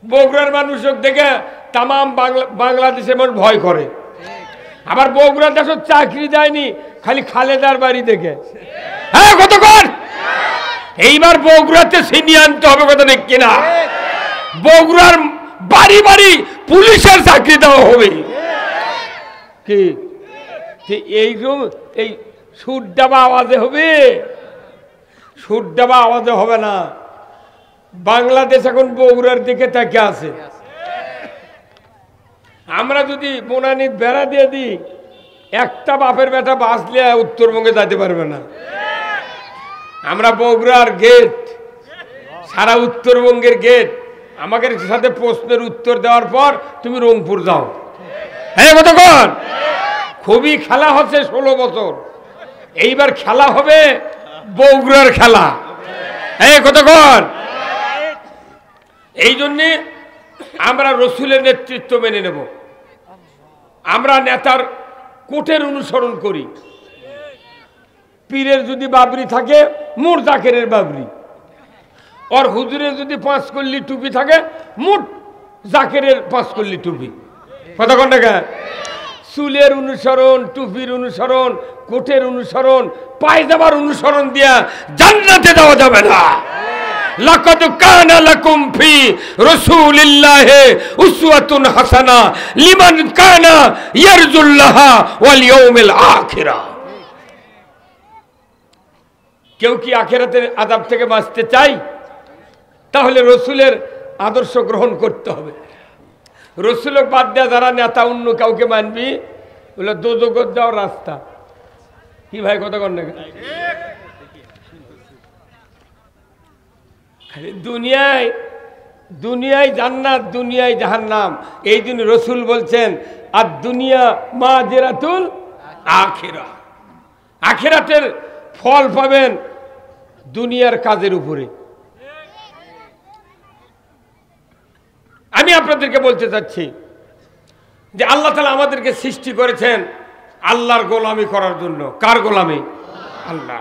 বগুড়ার মানুষক দেখে তামাম বাংলাদেশে মানুষ ভয় করে। আবার বগুড়া দেশত চাকরি দেয়নি খালি খালেদার বাড়ি দেখে। হ্যাঁ কতক্ষণ এইবার বগুড়াতে ছিনিয়ে আনতে হবে, কথা দেখ কিনা? বগুড়ার বাড়ি বাড়ি পুলিশের চাকরি দেওয়া হবে। কি এইরকম এই সুর ডাবা আওয়াজে হবে? সুর ডাবা আওয়াজে হবে না। বাংলাদেশ এখন বগুড়ার দিকে তাকে আছে। আমরা যদি বনানীর বেড়া দিয়ে দিই, একটা বাপের বেটা বাঁচলে উত্তরবঙ্গে যেতে পারবে না। আমরা বগুড়ার গেট, সারা উত্তরবঙ্গের গেট। আমাকে সাথে প্রশ্নের উত্তর দেওয়ার পর তুমি রংপুর যাও। হ্যাঁ কতক্ষণ খুবই খেলা হচ্ছে 16 বছর, এইবার খেলা হবে বগুড়ার খেলা। হ্যাঁ কতক্ষণ এই জন্যে আমরা রসুলের নেতৃত্ব মেনে নেব। আমরা নেতার কোটের অনুসরণ করি। পীরের যদি বাবরি থাকে মোর জাকেরের বাবরি, আর হুজুরের যদি 5 কল্লি টুপি থাকে মোট জাকেরের 5 কল্লি টুপি। কতক্ষণ টাকা চুলের অনুসরণ, টুপির অনুসরণ, কোটের অনুসরণ, পায়জামার অনুসরণ দিয়া জান্নাতে যাওয়া যাবে না। লাকাদ কানা লাকুম ফি রাসূলিল্লাহি উসওয়াতুন হাসানা লিমান কানা ইয়ারজুল্লাহা ওয়াল ইয়াউমিল আখিরা। কেউ কি আখিরাতের আযাব থেকে বাঁচতে চাই? তাহলে রসুলের আদর্শ গ্রহণ করতে হবে। রসুলক বাদ দেওয়া যারা নেতা অন্য কাউকে মানবি বলে দোজখত যাওয়ার রাস্তা। কি ভাই কথা কন না? দুনিয়ায় দুনিয়ায় জান্নাত, দুনিয়ায় জাহান্নাম। এই জন্য রসুল বলছেন আর দুনিয়া মাজরাতুল আখিরা। আখিরাতের ফল পাবেন দুনিয়ার কাজের উপরে। আমি আপনাদেরকে বলতে চাচ্ছি যে আল্লাহ তাআলা আমাদেরকে সৃষ্টি করেছেন আল্লাহর গোলামি করার জন্য। কার গোলামি? আল্লাহ।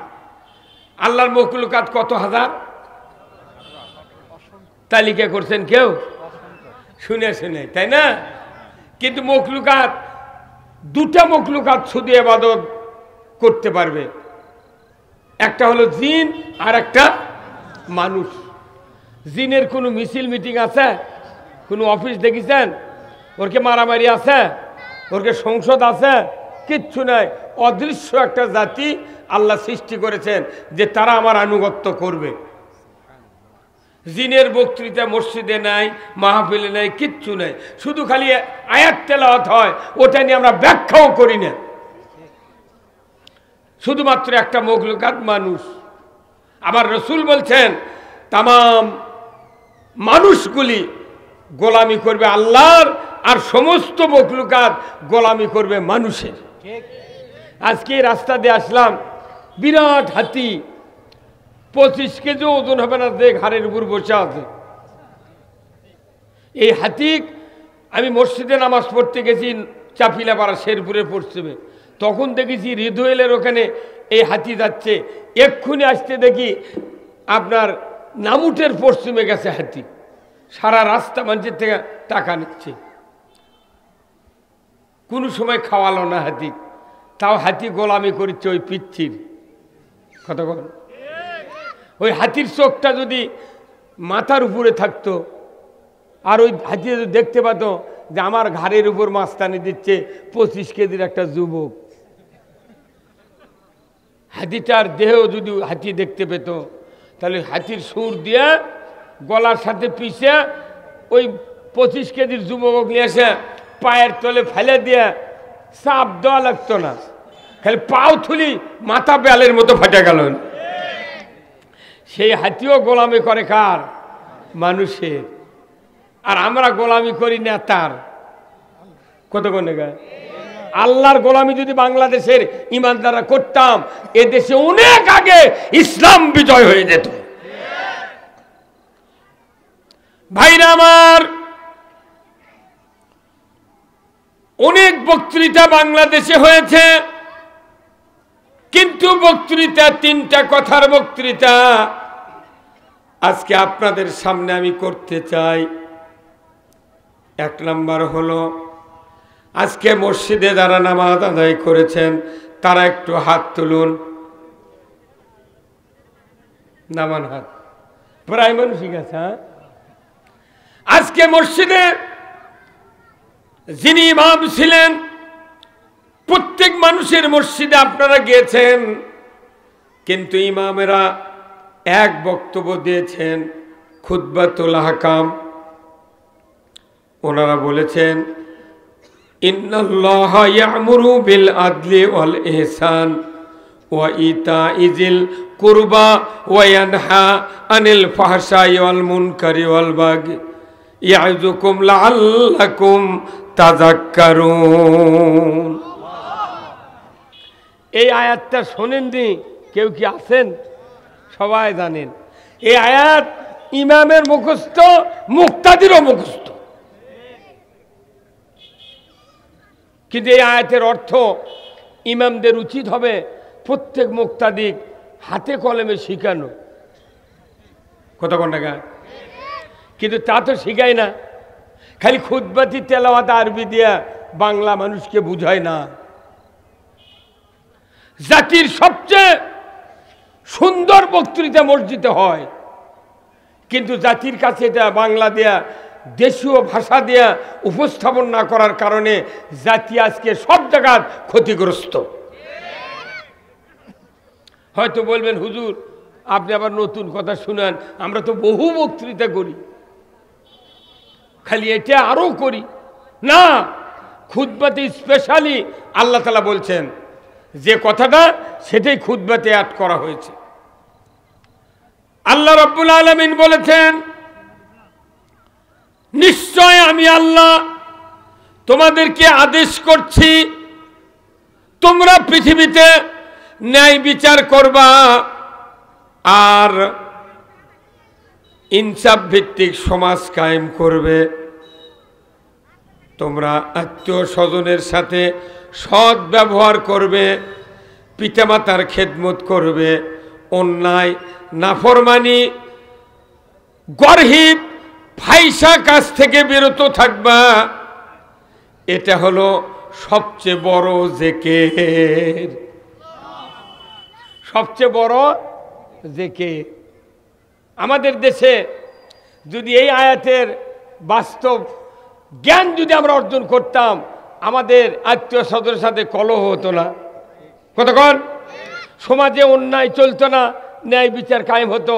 আল্লাহর মখলুকাত কত হাজার তালিকা করছেন কেউ? শুনে শুনে, তাই না? কিন্তু মখলুকাত, দুটা মখলুকাত শুধু ইবাদত করতে পারবে। একটা হলো জিন আর একটা মানুষ। জিনের কোনো মিছিল মিটিং আছে? কোনো অফিস দেখেছেন? ওরকে মারামারি আছে? ওরকে সংসদ আছে? কিচ্ছু নাই। অদৃশ্য একটা জাতি আল্লাহ সৃষ্টি করেছেন যে তারা আমার আনুগত্য করবে। জিনের বক্তৃতা মসজিদে নাই, মাহফিলে নাই, কিচ্ছু নাই। শুধু খালি আয়াত তেলাওয়াত হয়, ওটা নিয়ে আমরা ব্যাখ্যাও করি না। শুধুমাত্র একটা মখলুকাত মানুষ। আবার রসুল বলছেন তামাম মানুষগুলি গোলামি করবে আল্লাহর, আর সমস্ত মখলুকাত গোলামি করবে মানুষের। আজকে রাস্তা দিয়ে আসলাম, বিরাট হাতি, 25 কেজি ওজন হবে না, দেখ ঘাড়ের উপর বসে আছে। এই হাতি আমি মসজিদে নামাজ পড়তে গেছি চাপিলাপাড়া শেরপুরের পশ্চিমে, তখন দেখেছি হৃদয়েলের ওখানে এই হাতি যাচ্ছে। এক্ষুনি আসতে দেখি আপনার নামুটের পশ্চিমে গেছে হাতি। সারা রাস্তা মানুষের থেকে টাকা নিচ্ছে। কোনো সময় খাওয়ালো না হাতি, তাও হাতি গোলামি করছে ওই পিচ্ছির। কথা বল, ওই হাতির চোখটা যদি মাথার উপরে থাকতো আর ওই হাতি যদি দেখতে পাতো যে আমার ঘাড়ের উপর মাস্তানি দিচ্ছে 25 কেজির একটা যুবক, হাতিটার দেহ যদি হাতি দেখতে পেত, তাহলে হাতির সুর দিয়ে গলার সাথে পিছিয়ে ওই 25 কেজির যুবক নিয়ে এসে পায়ের তলে ফেলে দিয়ে চাপ দেওয়া লাগতো না, খালি পাও থুলি মাথা বেলের মতো ফাটে গেল। সেই হাতিও গোলামি করে কার? মানুষের। আর আমরা গোলামি করি নেতার। কতক্ষণ আল্লাহর গোলামি যদি বাংলাদেশের ইমানদাররা করতাম, এদেশে অনেক আগে ইসলাম বিজয় হয়ে যেত। ভাইরা আমার, অনেক বক্তৃতা বাংলাদেশে হয়েছে, কিন্তু বক্তৃতা 3টা কথার বক্তৃতা আজকে আপনাদের সামনে আমি করতে চাই। এক নাম্বার হলো আজকে মসজিদে যারা নামাজ আদায় করেছেন তারা একটু হাত তুলুন। নামান হাত, প্রায় মানুষ ঠিক আছে। হ্যাঁ, আজকে মসজিদে যিনি ইমাম ছিলেন, প্রত্যেক মানুষের মসজিদে আপনারা গিয়েছেন, কিন্তু ইমামেরা এক বক্তব্য দিয়েছেন, খুতবাতুল আহকাম। ওনারা বলেছেন ইন্নাল্লাহা ইয়ামুরু বিল আদলি ওয়াল ইহসান ওয়া ইতাই যিল কুরবা ওয়া ইয়ানহা আনিল ফাহশাই ওয়াল মুনকারি ওয়াল বাগি ইয়াযুকুম লাআল্লাকুম তাযাক্কারুন। এই আয়াতটা শোনেননি? কেউ কি আছেন? সবাই জানেন এই আয়াত ইমামের মুখস্থ, মুক্তাদিরও মুখস্থ। কিন্তু এই আয়াতের অর্থ ইমামদের উচিত হবে প্রত্যেক মুক্তাদিক হাতে কলমে শিখানো। কত কোন টাকা? কিন্তু তা তো শিখায় না, খালি খুতবাতি তেলাওয়াত আরবি দিয়া বাংলা মানুষকে বুঝায় না। জাতির সবচেয়ে সুন্দর বক্তৃতা মসজিদে হয়, কিন্তু জাতির কাছে এটা বাংলা দেয়া, দেশীয় ভাষা দেয়া উপস্থাপন না করার কারণে জাতি আজকে সব জায়গার ক্ষতিগ্রস্ত। হয়তো বলবেন হুজুর আপনি আবার নতুন কথা শুনান, আমরা তো বহু বক্তৃতা করি, খালি এটা আরো করি না। খুতবাতে স্পেশালি আল্লাহ তাআলা বলছেন যে কথাটা, সেটাই খুতবাতে অ্যাড করা হয়েছে। আল্লাহ রাব্বুল আলামিন বলেছেন নিশ্চয় আমি আল্লাহ তোমাদেরকে আদেশ করছি তোমরা পৃথিবীতে ন্যায় বিচার করবা আর ইনসাফ ভিত্তিক সমাজ কায়েম করবে। তোমরা আত্মীয় স্বজনের সাথে সৎ ব্যবহার করবে, পিতামাতার খেদমত করবে, অন্যায় নাফরমানি গর্হিত ফাইসা কাজ থেকে বিরত থাকবা। এটা হলো সবচেয়ে বড় জিকির, সবচেয়ে বড় জিকির। আমাদের দেশে যদি এই আয়াতের বাস্তব জ্ঞান যদি আমরা অর্জন করতাম, আমাদের আত্মীয় স্বজনের সাথে কলহ হতো না, কতক্ষণ সমাজে অন্যায় চলতো না, ন্যায় বিচার কায়েম হতো।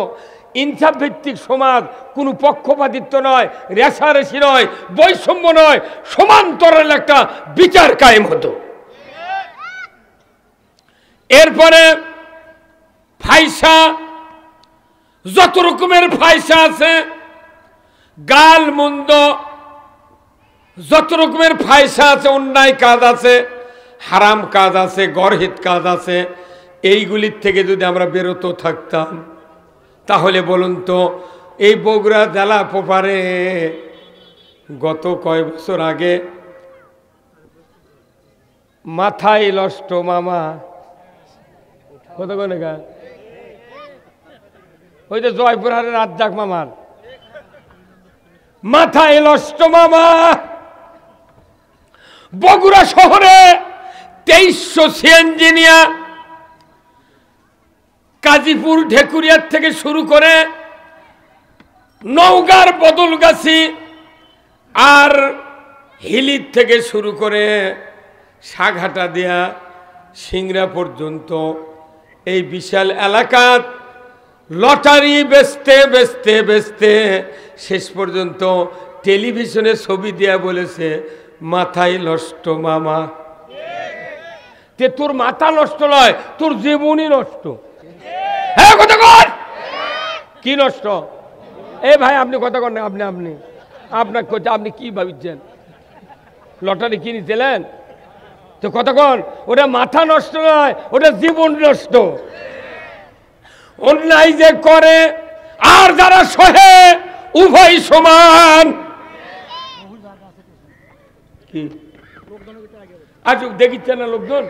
ইনসাফ ভিত্তিক সমাজ, কোনো পক্ষপাতিত্ব নয়, রেষারেষি নয়, বৈষম্য নয়, সমান্তরাল একটা বিচার কায়েম হতো। এরপরে ফাইসা, যত রকমের ফাইসা আছে, গাল মন্দ, যত রকমের ফাইসা আছে, অন্যায় কাজ আছে, হারাম কাজ আছে, গর্হিত কাজ আছে, এইগুলির থেকে যদি আমরা বিরত থাকতাম, তাহলে বলুন তো এই বগুড়া জেলা পোপারে গত কয় বছর আগে মাথায় নষ্ট মামা, কত কোন গা, ওই যে জয়পুরহাটের রাজ্জাক মামার মাথায় নষ্ট মামা, বগুড়া শহরে 2300 সিএনজি নিয়ে কাজীপুর ঢেকুরিয়ার থেকে শুরু করে নওগাঁর বদলগাছি আর হিলির থেকে শুরু করে সাঘাটা দেয়া সিংড়া পর্যন্ত এই বিশাল এলাকা লটারি বেচতে বেচতে বেচতে শেষ পর্যন্ত টেলিভিশনে ছবি দেয়া বলেছে মাথায় নষ্ট মামা। তে তোর মাথা নষ্ট নয়, তোর জীবনই নষ্ট। হ্যাঁ কথা কর, কি নষ্ট? এ ভাই আপনি কথা কর না, আপনি আপনি আপনার কথা, আপনি কি ভাবছেন লটারি কিনেছিলেন? তো কতক্ষণ, ওটা মাথা নষ্ট নয়, ওটা জীবন নষ্ট। অন্যায় যে করে আর যারা সহে উভয় সমান। কি আজ দেখিচ্ছে না লোকজন?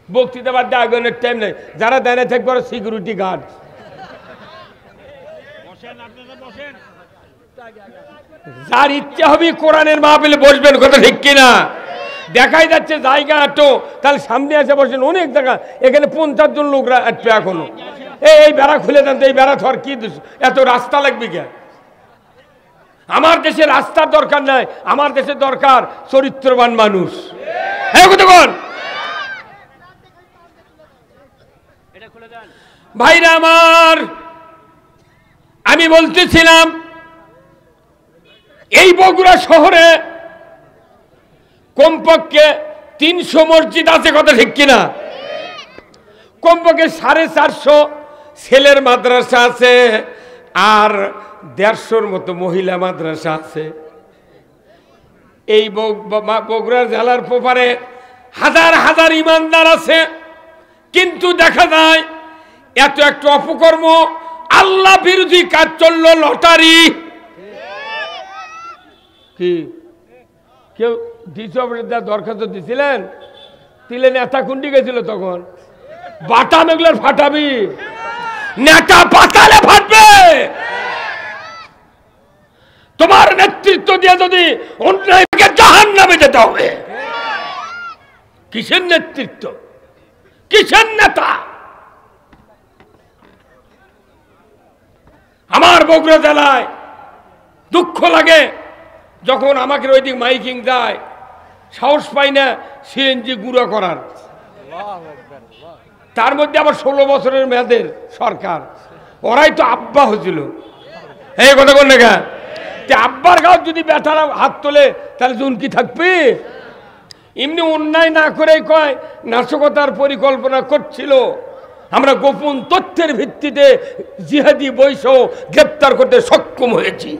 বক্তৃতা বাদ দিয়ে আগুনের টাইম নেই, যারা দাঁড়িয়ে থাকবে সিকিউরিটি গার্ড। যার ইচ্ছা হবে কোরআনের মাহফিলে বসবেন, কথা ঠিক কিনা? দেখাই যাচ্ছে জায়গা আটো, তাহলে সামনে এসে বসেন অনেক জায়গা, এখানে 50 জন লোক আটবে এখনো। এই বেড়া খুলে দেন তো, এই বেড়া ধর কি এত রাস্তা লাগবে কে? আমার দেশে রাস্তার দরকার নাই, আমার দেশে দরকার চরিত্রবান মানুষ। হ্যাঁ কতক্ষণ ভাইরা আমার, আমি বলতেছিলাম এই বগুড়া শহরে কমপক্ষে 300 মসজিদ আছে, কথা ঠিক কিনা? কমপক্ষে 450 ছেলের মাদ্রাসা আছে, আর 150-র মতো মহিলা মাদ্রাসা আছে। এই বগুড়া জেলার পোপারে হাজার হাজার ইমানদার আছে, কিন্তু দেখা যায় এত একটা অপকর্ম, আল্লাহ বিরোধী কাজ চলল, লটারি। কি কেউ দরখাস্ত দিছিলেন? তিলে নেতা কুন্ডি গেছিল তখন, বাটা মেঘলার ফাটাবি, নেতা পাতালে ফাটবে। তোমার নেতৃত্ব দিয়ে যদি অন্যায়কে জাহান্নামে যেতে হবে, কিসের নেতৃত্ব, কিসের নেতা? আমার বগুড়া জেলায় দুঃখ লাগে যখন আমাকে ওইদিক মাইকিং যায়, সাহস পাই না সিএনজি গুঁড়ো করার। তার মধ্যে আবার 16 বছরের মেয়েদের সরকার, ওরাই তো আব্বা হয়েছিল। এই কথা বল না, আব্বার গাও যদি বেটারা হাত তোলে তাহলে জুনকি থাকবে? এমনি অন্যায় না করে কয় নাশকতার পরিকল্পনা করছিল। আমরা গোপন তথ্যের ভিত্তিতে জিহাদি বৈশ গ্রেপ্তার করতে সক্ষম হয়েছি।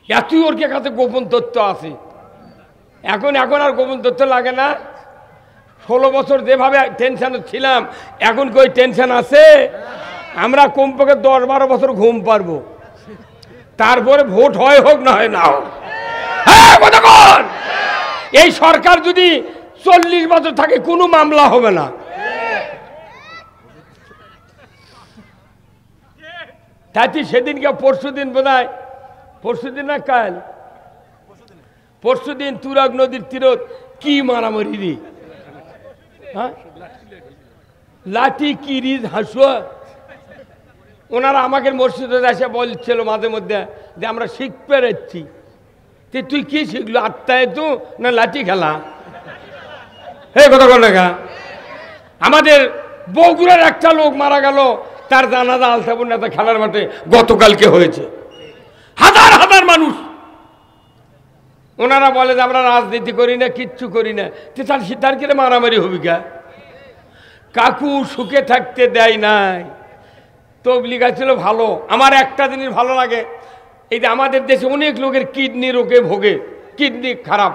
এতই ওর কাছে গোপন তথ্য আছে। এখন আর গোপন তথ্য লাগে না। 16 বছর যেভাবে টেনশন ছিলাম, এখন কি ওই টেনশন আছে? আমরা কমপক্ষে 10-12 বছর ঘুম পারবো, তারপরে ভোট হয় হোক না হয় না হোক। হ্যাঁ কতক্ষণ এই সরকার যদি 40 বছর থাকে কোনো মামলা হবে না। তাই সেদিনকে পরশুদিন বোধহয়, পরশুদিন না কাল, পরশুদিন তুরাগ নদীর তীরত কি মারামারি রে, হ্যাঁ লাঠি কি রিজ হাসুয়া। ওনারা আমাকে মসজিদে এসে বলছিল মাঝে মধ্যে যে আমরা শিখতে যাচ্ছি। তুই কি শিখলো, আত্মায় তো না লাঠি খেলা? হে কথা বল না। আমাদের বগুড়ার একটা লোক মারা গেল, তার জানাজা আলতাপুর নেতা খেলার মাঠে গতকালকে হয়েছে। হাজার হাজার মানুষ। ওনারা বলে যে আমরা রাজনীতি করি না, কিচ্ছু করি না। তার কিরে মারামারি হবি গা? কাকু সুখে থাকতে দেয় নাই, তবলিগ ছিল ভালো। আমার একটা জিনিস ভালো লাগে, এই যে আমাদের দেশে অনেক লোকের কিডনি রোগে ভোগে, কিডনি খারাপ,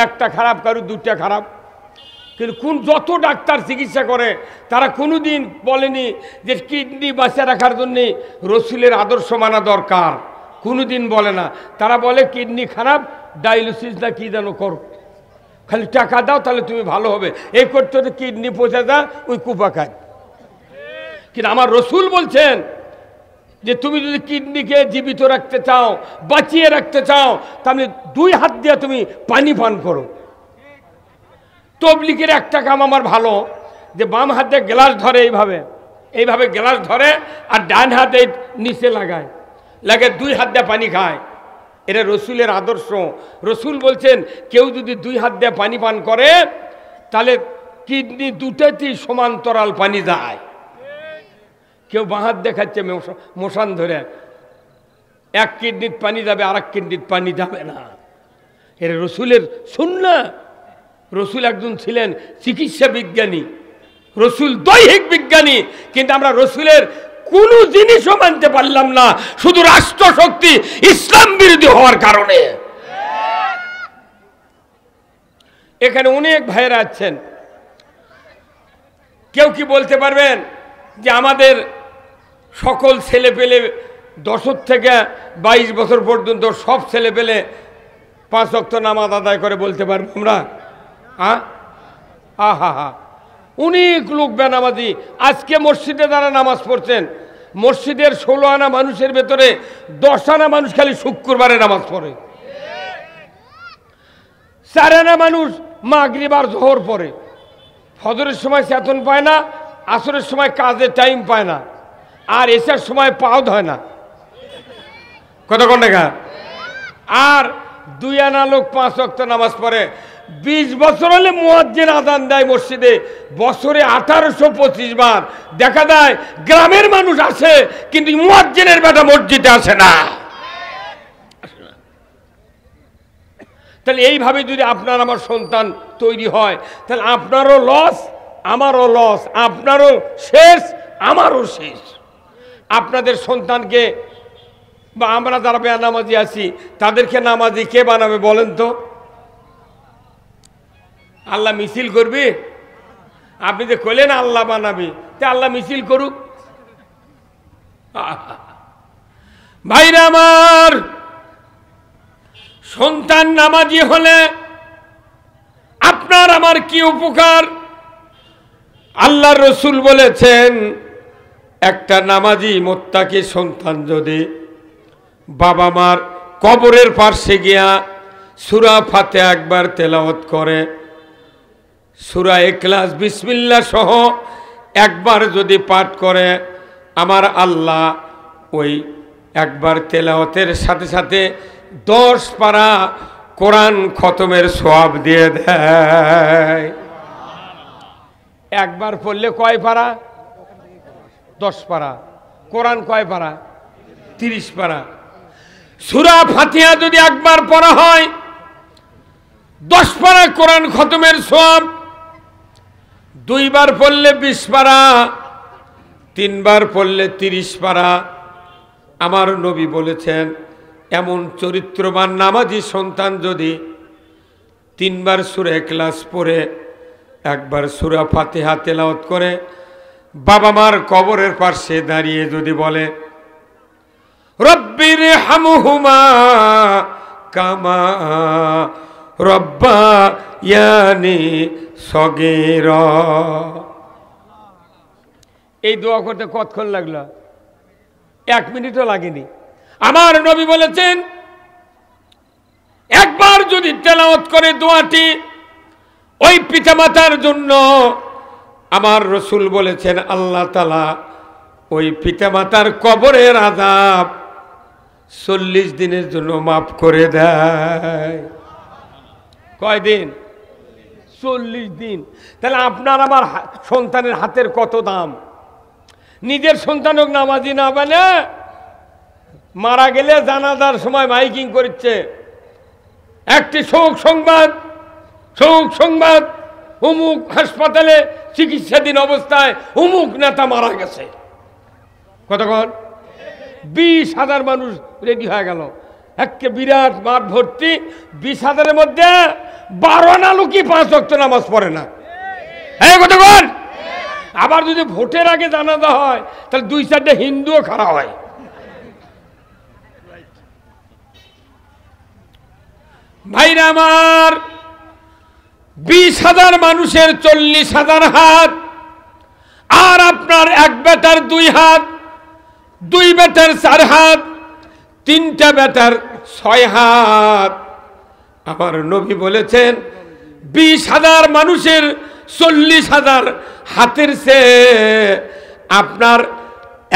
একটা খারাপ কারো দুটা খারাপ, কিন্তু যত ডাক্তার চিকিৎসা করে তারা কোনোদিন বলেনি যে কিডনি বাঁচিয়ে রাখার জন্যে রসুলের আদর্শ মানা দরকার, কোনোদিন বলে না। তারা বলে কিডনি খারাপ, ডায়ালিসিস না কি যেন করো, খালি টাকা দাও তাহলে তুমি ভালো হবে। এই করতে হতে কিডনি পচে যা, ওই কুপা খায়। কিন্তু আমার রসুল বলছেন যে তুমি যদি কিডনিকে জীবিত রাখতে চাও, বাঁচিয়ে রাখতে চাও, তাহলে 2 হাত দিয়ে তুমি পানি পান করো। তবলিগের একটা কাম আমার ভালো, যে বাম হাতে গ্লাস ধরে এইভাবে গ্লাস ধরে, আর ডান হাতে নিচে লাগায় 2 হাত দিয়ে পানি খায়। এটা রসুলের আদর্শ। রসুল বলছেন কেউ যদি 2 হাত দিয়ে পানি পান করে তাহলে কিডনি দুটাতেই সমান্তরাল পানি যায়। কেউ বাঁ হাত দেখাচ্ছে মশান ধরে, এক কিডনির পানি যাবে, আর এক কিডনির পানি যাবে না। এটা রসুলের সুন্নাহ। রসুল একজন ছিলেন চিকিৎসা বিজ্ঞানী, রসুল দৈহিক বিজ্ঞানী, কিন্তু আমরা রসুলের কোনো জিনিসও মানতে পারলাম না, শুধু রাষ্ট্রশক্তি ইসলাম বিরোধী হওয়ার কারণে। এখানে অনেক ভাইয়েরা আছেন, কেউ কি বলতে পারবেন যে আমাদের সকল ছেলেপেলে 10 থেকে 22 বছর পর্যন্ত সব ছেলেপেলে 5 ওয়াক্ত নামাজ আদায় করে বলতে পারবো আমরা? হা, অনেক লোক বেনামাজি। আজকে মসজিদে যারা নামাজ পড়ছেন মসজিদের 16 আনা মানুষের ভেতরে 10 আনা মানুষ খালি শুক্রবারে নামাজ পড়ে, 4 আনা মানুষ মাগরিব আর জোহর পড়ে। ফজরের সময় চেতন পায় না, আসরের সময় কাজের টাইম পায় না, আর এসার সময় পাও হয় না। কতক্ষণ টাকা? আর 2 আনা লোক 5 ওয়াক্ত নামাজ পড়ে। 20 বছর হলে মুয়াজ্জিন আযান দেয় মসজিদে, বছরে 1825 বার। দেখা যায় গ্রামের মানুষ আসে, কিন্তু মুয়াজ্জিনের বেটা মসজিদে আসে না। তাহলে এইভাবে যদি আপনার আমার সন্তান তৈরি হয়, তাহলে আপনারও লস, আমারও লস, আপনারও শেষ, আমারও শেষ। আপনাদের সন্তানকে বা আমরা যারা বেনামাজি আছি তাদেরকে নামাজি কে বানাবে বলেন তো? আল্লাহ মিছিল করবে? আপনি যে কইলেন আল্লাহ বানাবে, তা আল্লাহ মিছিল করুক। ভাইরা আমার, সন্তান নামাজি হলে আপনার আমার কি উপকার? আল্লাহ রসুল বলেছেন, একটা নামাজি মুত্তাকি সন্তান যদি বাবা মার কবরের পাশে গিয়া সূরা ফাতিহা একবার তেলাওয়াত করে, সূরা ইখলাস বিসমিল্লাহ সহ একবার যদি পাঠ করে, আমার আল্লাহ ওই একবার তেলাওয়াতের সাথে সাথে 10 পারা কোরআন খতমের সওয়াব দিয়ে দেয়। একবার পড়লে কয় পারা? 10 পারা। কোরআন কয় পারা? 30 পারা। সূরা ফাতিহা যদি একবার পড়া হয় 10 পারা কোরআন খতমের সওয়াব, 2 বার পড়লে 20 পারা, 3 বার পড়লে 30 পারা। আমার নবী বলেছেন, এমন চরিত্রবান নামাজি সন্তান যদি 3 বার সূরা ইখলাস পড়ে একবার সূরা ফাতিহা তেলাওয়াত করে, বাবা মার কবরের পাশে দাঁড়িয়ে যদি বলে, রব্বির হামহুমা কামা রব্বায়ানি সগীরা, এই দোয়া করতে কতক্ষণ লাগলো? 1 মিনিটও লাগেনি। আমার নবী বলেছেন, একবার যদি তেলাওয়াত করে দোয়াটি, ওই পিতামাতার জন্য আমার রসুল বলেছেন আল্লাহ তাআলা ওই পিতামাতার কবরের আযাব 40 দিনের জন্য মাফ করে দেয়। কয়দিন? 40 দিন। তাহলে আপনার আমার সন্তানের হাতের কত দাম? নিজের সন্তান হোক নামাজি না বানা, মারা গেলে জানাজার সময় মাইকিং করছে, একটি শোক সংবাদ, শোক সংবাদ, অমুক হাসপাতালে চিকিৎসাধীন অবস্থায় অমুক নেতা মারা গেছে। কতক্ষণ? 20,000 মানুষ রেডি হয়ে গেল, একটা বিরাট মাঠ ভর্তি। 20,000-এর মধ্যে 12 আনা লোকই 5 ওয়াক্ত নামাজ পড়ে না। হ্যাঁ, কতক্ষণ? আবার যদি ভোটের আগে জানাজা হয়, তাহলে 2-4টা হিন্দুও খাড়া হয়। ভাইরা আমার, 20,000 মানুষের 40,000 হাত, আর আপনার 1 বেটার 2 হাত, 2 বেটার 4 হাত, 3টা বেটার 6 হাত। আমার নবী বলেছেন, 20,000 মানুষের 40,000 হাতের চেয়ে আপনার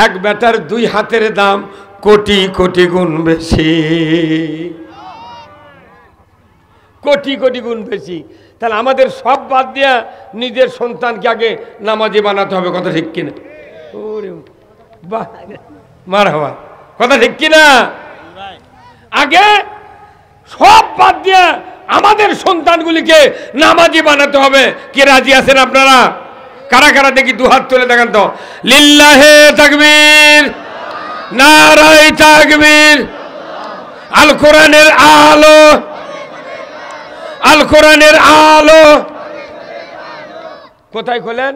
1 বেটার 2 হাতের দাম কোটি কোটি গুণ বেশি, কোটি কোটি গুণ বেশি। তাহলে আমাদের সব বাদ দিয়া নিজের সন্তানকে আগে নামাজি বানাতে হবে। কথা ঠিক কিনা? ওরে বাহ, মারহাবা, কথা ঠিক কিনা? আগে সব বাদ দিয়া আমাদের সন্তানগুলিকে নামাজি বানাতে হবে। কে রাজি আছেন আপনারা? কারা কারা দেখি 2 হাত তুলে দেখান তো। লিল্লাহে তাকবীর, নারায়ে তাকবীর। আল কোরআনের আলো, আল কোরআনের আলো। কোথায় খোলেন?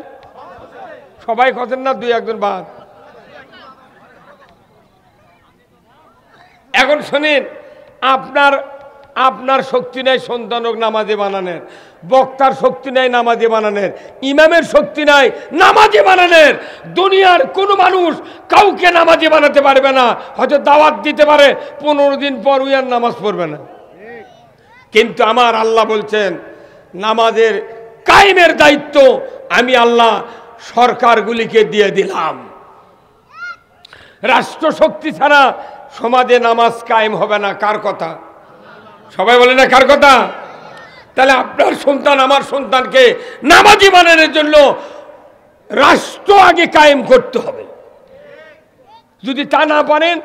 সবাই খোঁজেন না, 2-1 বাদ। এখন শুনেন, আপনার শক্তি নেই সন্তানক নামাজে বানানোর, বক্তার শক্তি নাই নামাজি বানানোর, ইমামের শক্তি নাই নামাজি বানানোর। দুনিয়ার কোনো মানুষ কাউকে নামাজি বানাতে পারবে না। হয়তো দাওয়াত দিতে পারে, 15 দিন পর ওই আর নামাজ পড়বে না। কিন্তু আমার আল্লাহ বলছেন নামাজের কায়েমের দায়িত্ব আমি আল্লাহ সরকারগুলিকে দিয়ে দিলাম। রাষ্ট্র শক্তি ছাড়া সমাজে নামাজ কায়েম হবে না। কার কথা? সবাই বলে না কার কথা? তাহলে আপনার সন্তান আমার সন্তানকে নামাজি বানানোর জন্য রাষ্ট্র আগে কায়েম করতে হবে। যদি তা না পারেন,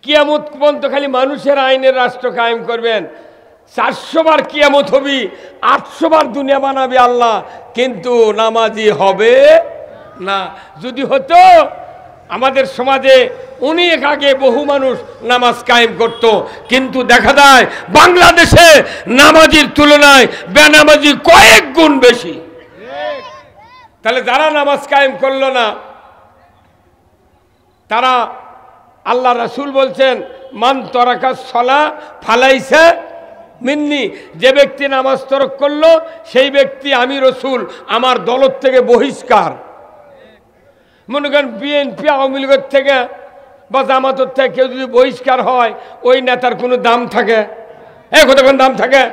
কিয়ামত পর্যন্ত খালি মানুষের আইনের রাষ্ট্র কায়েম করবেন। 400 বার কিয়ামত হবি, 800 বার দুনিয়া বানাবে আল্লাহ, কিন্তু নামাজি হবে না। যদি হতো আমাদের সমাজে অনেক আগে বহু মানুষ নামাজ কায়েম করত, কিন্তু দেখা যায় বাংলাদেশে নামাজির তুলনায় বেনামাজি কয়েক গুণ বেশি। তাহলে যারা নামাজ কায়েম করলো না তারা, আল্লাহ রাসূল বলছেন মান তরাকা সলা ফালাইসা মিন্নি, যে ব্যক্তি নামাজ তরক করলো সেই ব্যক্তি আমি রাসূল আমার দলত থেকে বহিষ্কার। মনে করেন বিএনপি আওয়ামী লীগের থেকে বা জামাতের থেকে কেউ যদি বহিষ্কার হয়, ওই নেতার কোনো দাম থাকে? কতক্ষণ দাম থাকে?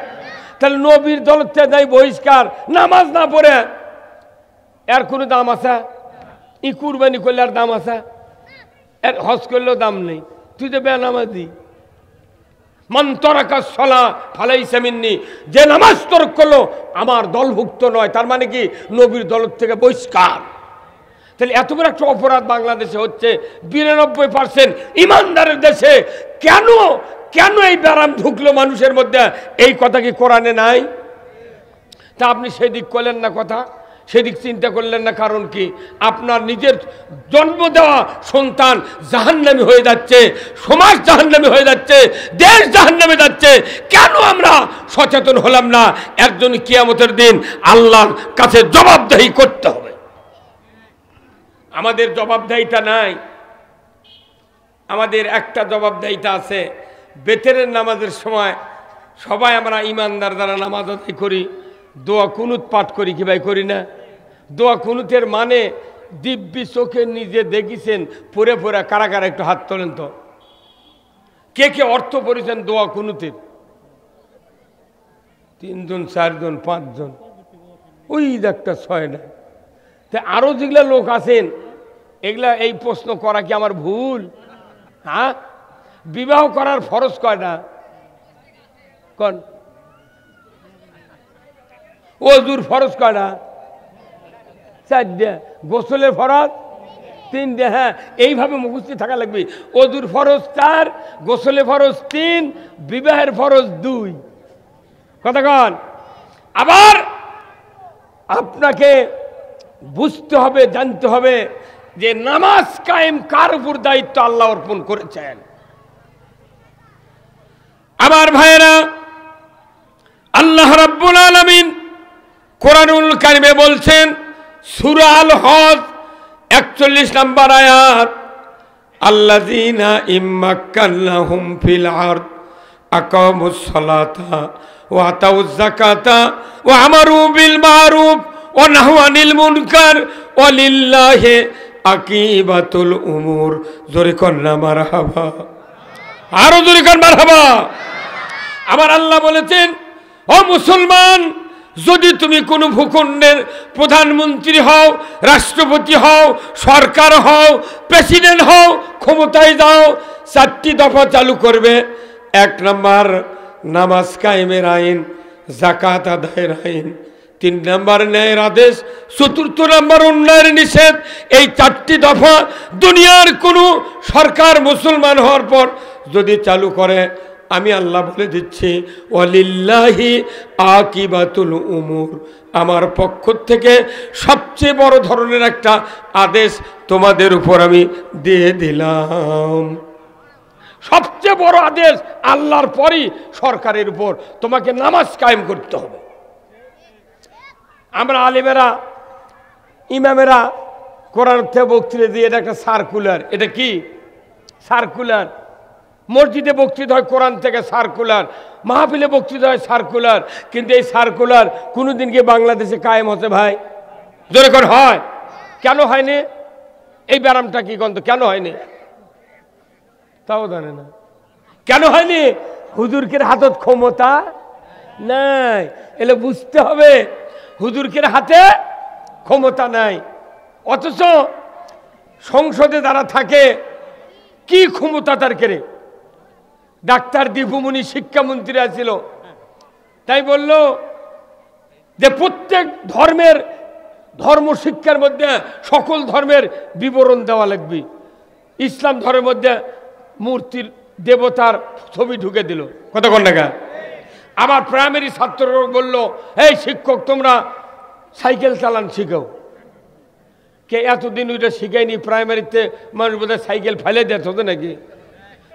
তাহলে নবীর দলের থেকে যাই বহিষ্কার, নামাজ না পড়ে এর কোনো দাম আছে? ই কুরবানি করলে আর দাম আছে? এর হজ করলেও দাম নেই। তুই তো বেনামাজি। মান তরাকা সলা ফালাইসা মিন্নি, যে নামাজ তরক করলো আমার দলভুক্ত নয়। তার মানে কি? নবীর দলের থেকে বহিষ্কার। তাহলে এত বড় একটা অপরাধ বাংলাদেশে হচ্ছে। 92% ইমানদারের দেশে কেন কেন এই ব্যারাম ঢুকলো মানুষের মধ্যে? এই কথা কি কোরআনে নাই? তা আপনি সেদিক করলেন না কথা, সেদিক চিন্তা করলেন না। কারণ কি? আপনার নিজের জন্ম দেওয়া সন্তান জাহান্নামী হয়ে যাচ্ছে, সমাজ জাহান্নামী হয়ে যাচ্ছে, দেশ জাহান্নামে যাচ্ছে। কেন আমরা সচেতন হলাম না? এর জন্য কিয়ামতের দিন আল্লাহর কাছে জবাবদিহি করতে হবে। আমাদের জবাবদিহিটা নাই। আমাদের একটা জবাবদিহিতা আছে। বেতেরের নামাজের সময় সবাই আমরা ইমানদার দ্বারা নামাজ আদায় করি, দোয়া কুনুত পাঠ করি কি ভাই? করি না? দোয়া কুনুতের মানে দিব্যি চোখে নিজে দেখেছেন পড়ে পড়ে? কারা কারা একটু হাত তোলেন তো। কে কে অর্থ পড়েছেন দোয়া কুনুতের? 3 জন, 4 জন, 5 জন, ওই একটা 6 না। তা আরো যেগুলা লোক আছেন এগুলা এই প্রশ্ন করা কি আমার ভুল? হ্যাঁ, বিবাহ করার ফরজ কয়টা? কোন? ওযুর ফরজ কয়টা? 4টে। গোসলের ফরজ 3টে। হ্যাঁ, এইভাবে মুখস্থ থাকা লাগবে। ওযুর ফরজ 4, গোসলের ফরজ 3, বিবাহের ফরজ 2। কথা কন? আবার আপনাকে বুঝতে হবে, জানতে হবে যে নামাজ কায়েম কার উপর দায়িত্ব আল্লাহ অর্পণ করেছেন। আমার ভাইয়েরা, আল্লাহ রাব্বুল আলামিন কোরআনুল কারিমে বলছেন, সূরা আল হজ 41 নম্বর আয়াত, আল্লাযীনা ইম্মাক্কান্নাহুম ফিল আরদ আকামুস সালাতা ওয়া আতাউয যাকাতা ওয়া আমারু বিল মারুফ ওয়া নাহু আনিল মুনকার ওয়া লিল্লাহি আকিবাতুল উমুর। জোরে কর না মারহাবা, আরো জোরে কর মারহাবা। আমার আল্লাহ বলেছেন, ও মুসলমান, যদি তুমি কোনো ভূখণ্ডের প্রধানমন্ত্রী হও, রাষ্ট্রপতি হও, সরকার হও, প্রেসিডেন্ট হও, ক্ষমতায় যাও, 4টি দফা চালু করবে। 1 নম্বর নামাজ কায়েমের আইন, যাকাত আদায়ের আইন। 3 নম্বর ন্যায়ের আদেশ, 4র্থ নম্বর অন্যায়ের নিষেধ। এই 4টি দফা দুনিয়ার কোনো সরকার মুসলমান হওয়ার পর যদি চালু করে, আমি আল্লাহ বলে দিচ্ছি, ওয়ালিল্লাহি আকিবাতুল উমুর, আমার পক্ষ থেকে সবচেয়ে বড় ধরনের একটা আদেশ তোমাদের উপর আমি দিয়ে দিলাম। সবচেয়ে বড় আদেশ আল্লাহর পরই সরকারের উপর, তোমাকে নামাজ কায়েম করতে হবে। আমরা আলেমেরা, ইমামেরা কোরআন থেকে বক্তৃতা দিয়ে এটা একটা সার্কুলার। এটা কি সার্কুলার? মসজিদে বক্তৃতা হয় কোরআন থেকে সার্কুলার, মাহফিলে বক্তৃতা হয় সার্কুলার, কিন্তু এই সার্কুলার কোনোদিন কি বাংলাদেশে কায়েম হচ্ছে ভাই? জোরে করে হয়? কেন হয়নি? এই ব্যারামটা কি গন্ধ, কেন হয়নি? তাও জানে না কেন হয়নি। হুজুরকের হাতত ক্ষমতা নাই, এলে বুঝতে হবে হুজুরকের হাতে ক্ষমতা নাই। অথচ সংসদে যারা থাকে কি ক্ষমতা তার কেড়ে। ডাক্তার দীপুমণি শিক্ষামন্ত্রী আছিল, তাই বলল যে প্রত্যেক ধর্মের ধর্ম শিক্ষার মধ্যে সকল ধর্মের বিবরণ দেওয়া লাগবে। ইসলাম ধর্মের মধ্যে মূর্তির দেবতার ছবি ঢুকে দিল, কতক্ষণ টাকা। আবার প্রাইমারি ছাত্ররা বলল, এই শিক্ষক তোমরা সাইকেল চালান শিখাও। কে এতদিন ওইটা শিখায়নি? প্রাইমারিতে মানুষ বোধহয় সাইকেল ফেলে দিত নাকি?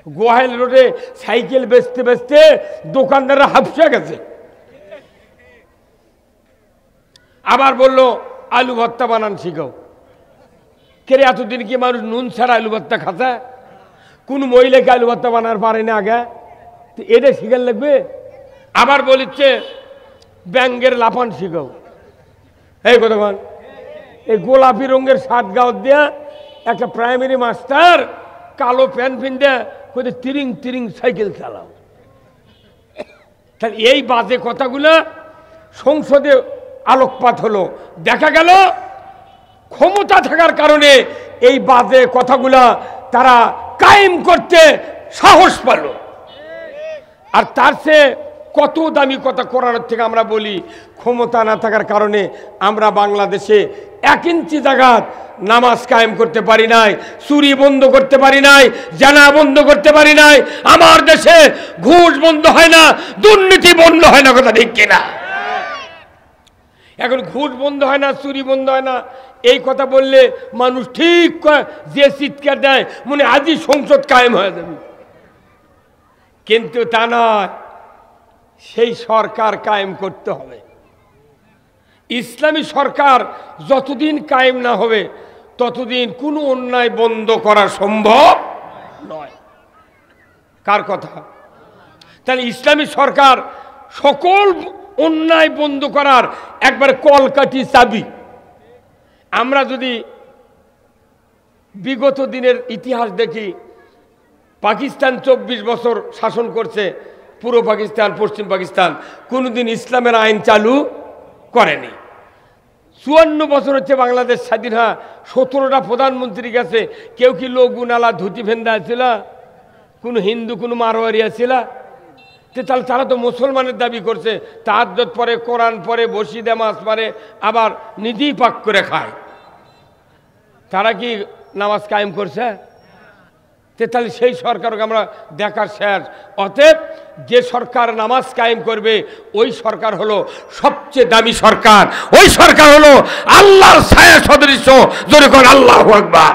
গোহাইল রোডে সাইকেল বেচতে বেচতে দোকানদাররা হাফসে গেছে। আবার বলল আলু ভর্তা বানান শিখাও। কে এতদিন কি মানুষ নুন ছাড়া আলু ভর্তা খাচ্ছে? কোন মহিলাকে আলু ভর্তা বানার পারে না আগে, তো এটা শিখার লাগবে। আবার বলিচ্ছে ব্যাঙ্গের লাফান শিখাও। এই কতক্ষণ এই গোলাপি রঙের শার্ট গাউত দিয়া একটা প্রাইমারি মাস্টার কালো প্যান্ট পিনতে কোথায় তিরিং তিরিং সাইকেল চালাও। তাহলে এই বাজে কথাগুলো সংসদে আলোকপাত হলো, দেখা গেল ক্ষমতা থাকার কারণে এই বাজে কথাগুলা তারা কায়েম করতে সাহস পেল। আর তার চেয়ে কত দামি কথা কোরআনের থেকে আমরা বলি, ক্ষমতা না থাকার কারণে আমরা বাংলাদেশে 1 ইঞ্চি জায়গাত নামাজ কায়েম করতে পারি নাই, চুরি বন্ধ করতে পারি নাই, জানা বন্ধ করতে পারি নাই। আমার দেশে ঘুষ বন্ধ হয় না, দুর্নীতি বন্ধ হয় না, কথা ঠিক কিনা? এখন ঘুষ বন্ধ হয় না, চুরি বন্ধ হয় না, এই কথা বললে মানুষ ঠিক যে চিৎকার দেয় মনে আজই সংসদ কায়েম হয়ে যাবে। কিন্তু তা নয়, সেই সরকার কায়েম করতে হবে। ইসলামী সরকার যতদিন কায়েম না হবে ততদিন কোনো অন্যায় বন্ধ করা সম্ভব নয়। কার কথা? তাহলে ইসলামী সরকার সকল অন্যায় বন্ধ করার একবারে কলকাঠি চাবি। আমরা যদি বিগত দিনের ইতিহাস দেখি, পাকিস্তান 24 বছর শাসন করছে, পুরো পাকিস্তান, পশ্চিম পাকিস্তান, কোনোদিন ইসলামের আইন চালু করেনি। 54 বছর হচ্ছে বাংলাদেশ স্বাধীন হয়, 17টা প্রধানমন্ত্রী গেছে, কেউ কি লগুনালা ধুতি ফেন্দা আছিল? কোনো হিন্দু, কোনো মারোয়ারি আছিল? তাহলে তারা তো মুসলমানের দাবি করছে, তাহাজ্জুদ পড়ে, কোরআন পড়ে, বসি নামাজ পড়ে, আবার নিজেই পাক করে খায়। তারা কি নামাজ কায়েম করছে? তাহলে সেই সরকারকে আমরা দেখার শেষ। অতএব যে সরকার নামাজ কায়েম করবে ওই সরকার হলো সবচেয়ে দামি সরকার, ওই সরকার হলো আল্লাহর ছায়া সদৃশ। জোরে করে আল্লাহু আকবার।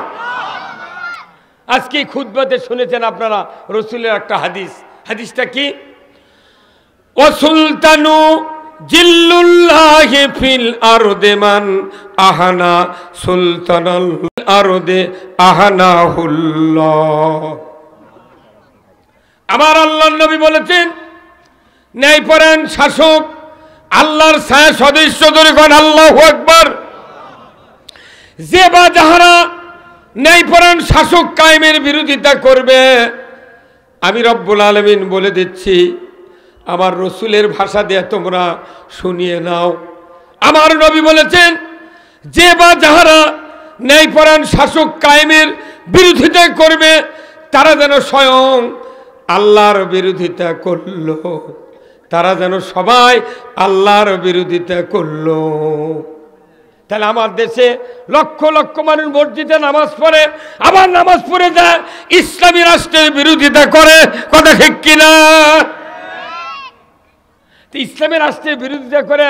আজকে খুতবাতে শুনেছেন আপনারা রাসূলের একটা হাদিস। হাদিসটা কি? ও সুলতানু জিল্লুল্লাহি ফিল আরদে মান আহানা সুলতানাল আরদে আহানাহুল্লাহ। আমার আল্লাহর নবী বলেছেন, ন্যায়পরায়ণ শাসক আল্লাহর ছায়া সদৃশ। ধরে কোন আল্লাহু আকবার। যে বা যাহারা ন্যায়পরায়ণ শাসক কায়েমের বিরোধিতা করবে, আমি রব্বুল আলামিন বলে দিচ্ছি, আমার রসুলের ভাষা দিয়ে তোমরা শুনিয়ে নাও। আমার নবী বলেছেন, যে বা যাহারা ন্যায়পরায়ণ শাসক কায়েমের বিরোধিতা করবে তারা যেন স্বয়ং আল্লাহর বিরোধিতা করলো, তারা যেন সবাই আল্লাহর বিরোধিতা করলো। তাহলে আমার দেশে লক্ষ লক্ষ মানুষ মসজিদে নামাজ পড়ে, আবার নামাজ পড়ে যায় ইসলামী রাষ্ট্রের বিরোধিতা করে, কথা ঠিক কিনা? ইসলামী রাষ্ট্রের বিরোধিতা করে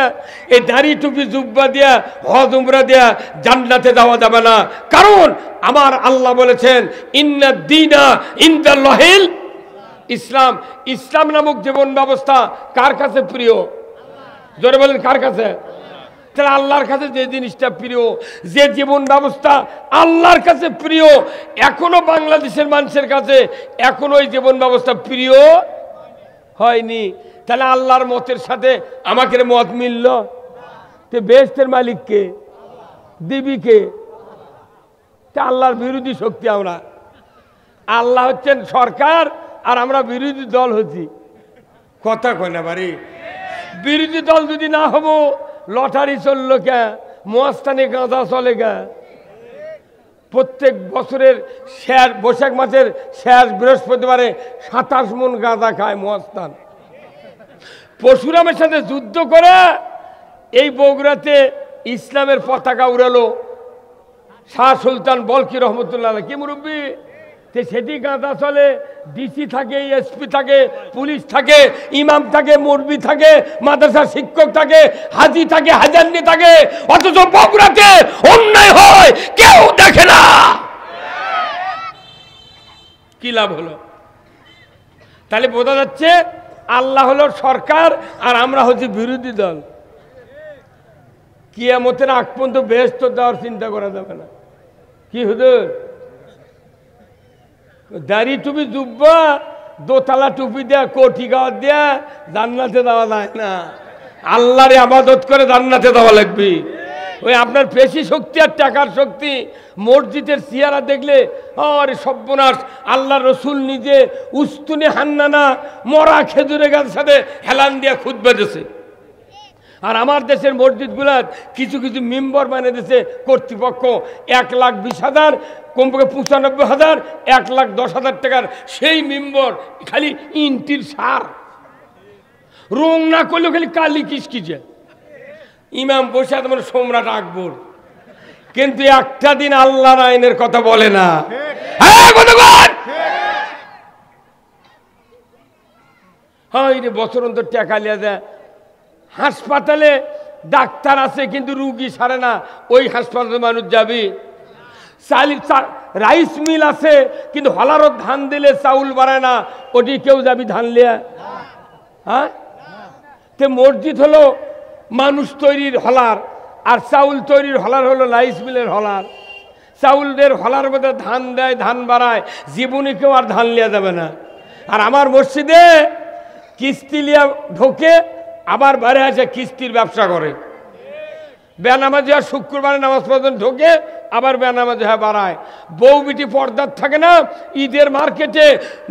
এই দাড়ি টুপি জুব্বা দিয়া হজ উমরা দিয়া জান্নাতে যাওয়া যাবে না। কারণ আমার আল্লাহ বলেছেন, ইন্না দীনা ইনদাল্লাহিল ইসলাম। ইসলাম নামক জীবন ব্যবস্থা কার কাছে প্রিয়? জোরে বলেন, কার কাছে? তাহলে আল্লাহর কাছে যে জিনিসটা প্রিয়, যে জীবন ব্যবস্থা আল্লাহর কাছে প্রিয়, এখনো বাংলাদেশের মানুষের কাছে এখনো ওই জীবন ব্যবস্থা প্রিয় হয়নি। তাহলে আল্লাহর মতের সাথে আমাকে মত মিলল? তো বেহেশতের মালিককে দিবিকে? তা আল্লাহর বিরোধী শক্তি আমরা। আল্লাহ হচ্ছেন সরকার আর আমরা বিরোধী দল হচ্ছি। কথা কয় না বাড়ি। বিরোধী দল যদি না হবো, লটারি চললো কে, মস্তানি গাঁজা চলে কে? প্রত্যেক বছরের শেষ বৈশাখ মাসের শেষ বৃহস্পতিবারে 27 মণ গাঁজা খায় মস্তান। পরশুরামের সাথে যুদ্ধ করে এই বগুড়াতে ইসলামের পতাকা উড়ালো শাহ সুলতান বলকি রহমতুল্লাহ। কি মুরব্বী, সেটি গাঁজা চলে, ডিসি থাকে, এসপি থাকে, পুলিশ থাকে, ইমাম থাকে, মুরবি থাকে, মাদ্রাসার শিক্ষক থাকে, হাজি থাকে, হাজান্নি থাকে, অথচ বগুড়াতে অন্যায় হয় কেউ দেখে না। কি লাভ হলো? তাহলে বোঝা যাচ্ছে আল্লাহ হলো সরকার আর আমরা হচ্ছে বিরোধী দল। কিয়ামতের আগ পর্যন্ত বেহেশত দেওয়ার চিন্তা করা যাবে না। কি হুজুর, দাড়ি টুপি জুব্বা দোতলা টুপি দেয়া কোটি গাওয়া দেয়া জান্নাতে দেওয়া যায় না। আল্লাহরে আবাদত করে জান্নাতে দেওয়া লাগবে। ওই আপনার পেশি শক্তি আর টাকার শক্তি, মসজিদের চেহারা দেখলে আরে সর্বনাশ। আল্লাহ রসুল নিজে উস্তুনে হান্নানা মরা খেজুরে গাছের সাথে হেলান দিয়া খুদ বেঁধেছে। আর আমার দেশের মসজিদগুলার কিছু কিছু মেম্বার বানিয়ে দিয়েছে কর্তৃপক্ষ 1,20,000, কমপক্ষে 95,000, 1,10,000 টাকার সেই মেম্বার খালি ইন্টির সার, রং না করলেও খালি কালি কিসকিছে। ইমাম বসে তোমার সম্রাট আকবর, কিন্তু একটা দিন আল্লাহর আইনের কথা বলে না। হ্যাঁ রে, বছর অন্তর টাকা লিয়া যায়। হাসপাতালে ডাক্তার আছে কিন্তু রুগী সারে না, ওই হাসপাতালে মানুষ যাবি। রাইস মিল আছে কিন্তু হলারত ধান দিলে চাউল বাড়ায় না, ওটি কেউ যাবি ধান লিয়া? হ্যাঁ, তে মসজিদ হলো মানুষ তৈরির হলার, আর চাউল তৈরির হলার হলো রাইস মিলের হলার। চাউলের হলার মধ্যে ধান দেয়, ধান বাড়ায়, জীবনে কেউ আর ধান লিয়া যাবে না। আর আমার মসজিদে কিস্তি লিয়া ঢোকে, আবার বাইরে আসে কিস্তির ব্যবসা করে। বেনামাজি আর শুক্রবারে নামাজ পড়তে ঢোকে, আবার বেনামাজি হ্যাঁ বাড়ায়। বউ বিটি পর্দার থাকে না, ঈদের মার্কেটে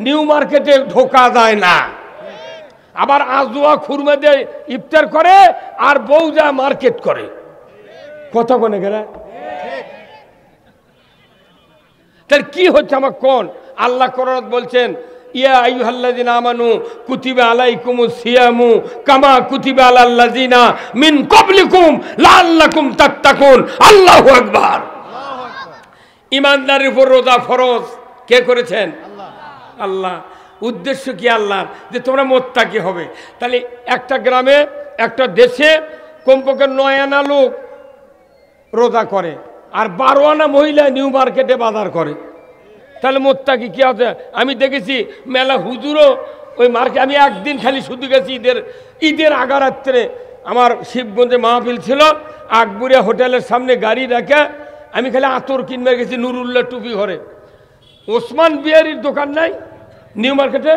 নিউ মার্কেটে ঢোকা যায় না। আবার আজওয়া খুরমা দিয়ে ইফতার করে আর বউ যা মার্কেট করে। কথা কোনে গেলে তার কি হচ্ছে আমার কোন? আল্লাহ কোরআন বলছেন, ইয়া আইয়ুহাল্লাযিনা আমানু কুতিবা আলাইকুমুস সিয়ামু কামা কুতিবা আলাল্লাযিনা মিন ক্বাবলিকুম লাআল্লাকুম তাত্তাকুন। আল্লাহু আকবার। ঈমানদারের উপর রোজা ফরজ কে করেছেন? আল্লাহ। উদ্দেশ্য কি আল্লাহর? যে তোমরা মুত্তাকি হবে। তাহলে একটা গ্রামে একটা দেশে কমপক্ষে 9 আনা লোক রোজা করে আর 12 আনা মহিলা নিউ মার্কেটে বাজার করে। তাহলে মুত্তাকি কি আছে? আমি দেখেছি মেলা হুজুরও ওই মার্কেট। আমি একদিন খালি শুধু গেছি ঈদের আগারাত্রে আমার শিবগঞ্জে মাহফিল ছিল, আকবরিয়া হোটেলের সামনে গাড়ি রেখে আমি খালি আতর কিনবে গেছি নুরুল্লাহ টুপি ঘরে। ওসমান বিহারির দোকান নাই নিউ মার্কেটে,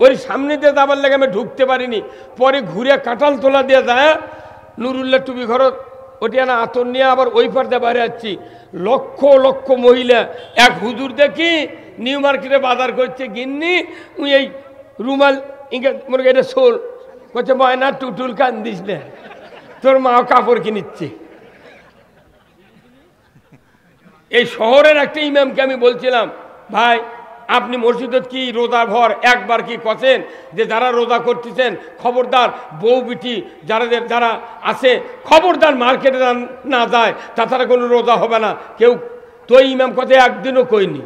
ওই সামনে দিয়ে যাবার লাগে আমি ঢুকতে পারিনি। পরে ঘুরে কাঁঠাল তোলা দিয়ে যায় নুরুল্লাহ টুপি ঘর, ওটি না আতর নিয়ে আবার ওই পারতে বাইরে যাচ্ছি। লক্ষ লক্ষ মহিলা, এক হুজুর দেখি নিউ মার্কেটে বাজার করছে, গিন্নি উই এই রুমাল মনে এটা শোল করছে, ময়না টুটুল কান্দিস না, তোর মা কাপড় কিনিচ্ছে। এই শহরের একটা ইমামকে আমি বলছিলাম, ভাই আপনি মসজিদে কি রোজা ভর একবার কি কছেন যে যারা রোজা করতেছেন খবরদার বউ বিটি যারা আছে খবরদার মার্কেটে না যায়, তাছাড়া কোনো রোজা হবে না। কেউ তো ইমাম কথা একদিনও কইনি।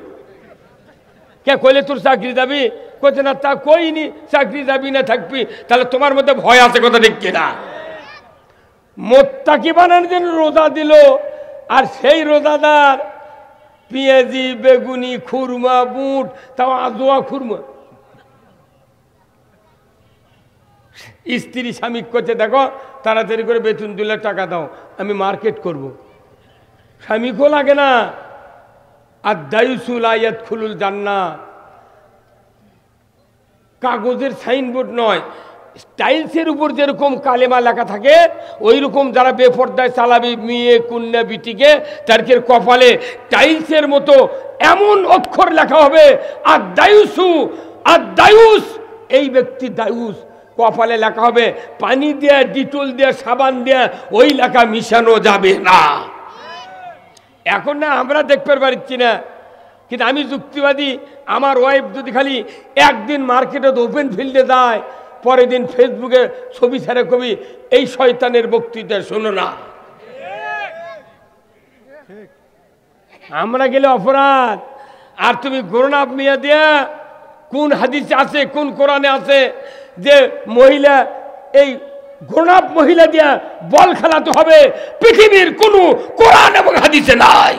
কে কইলে তোর চাকরি যাবি? কইছে না, তা কইনি চাকরি যাবি না থাকবি। তাহলে তোমার মধ্যে ভয় আছে, কথা ঠিক কিনা? মুত্তাকি বানানোর জন্য রোজা দিল, আর সেই রোজাদার পেঁয়াজি বেগুনি খুরমা বুট, তাও আজোয়া খুরমা স্ত্রী স্বামী করছে, দেখো তাড়াতাড়ি করে বেতন দিলে টাকা দাও, আমি মার্কেট করব। স্বামীকেও লাগে না। আর দায়ুসুল আয়াত খুলুল জান্নাহ, কাগজের সাইনবোর্ড নয়, টাইলসের উপর যেরকম কালেমা লেখা থাকে ওই রকম যারা বেপর্দায় চালাবি মেয়ে কন্যা বিটিকে, তাদের কপালে টাইলসের মতো এমন অক্ষর লেখা হবে, আর দায়ুসু আর দায়ুস, এই ব্যক্তি দায়ুস, কপালে লেখা হবে পানি দিয়ে ডিটল দিয়ে সাবান দিয়ে, ওই লেখা মিশানো যাবে না। এখন না আমরা দেখতে পারছি না, কিন্তু আমি যুক্তিবাদী। আমার ওয়াইফ যদি খালি একদিন মার্কেটে ওপেন ফিল্ডে যায়, পরের দিন ফেসবুকে ছবি ছেড়ে কবি এই শয়তানের বক্তৃতা শোনো না, আমরা গেলে অপরাধ। আর তুমি গোরনাপ মিয়া দিয়া কোন হাদিসে আছে, কোন কোরআনে আছে যে মহিলা এই গোরনাপ মহিলা দিয়া বল খেলাতে হবে? পৃথিবীর কোন কোরআন এবং হাদিসে নাই।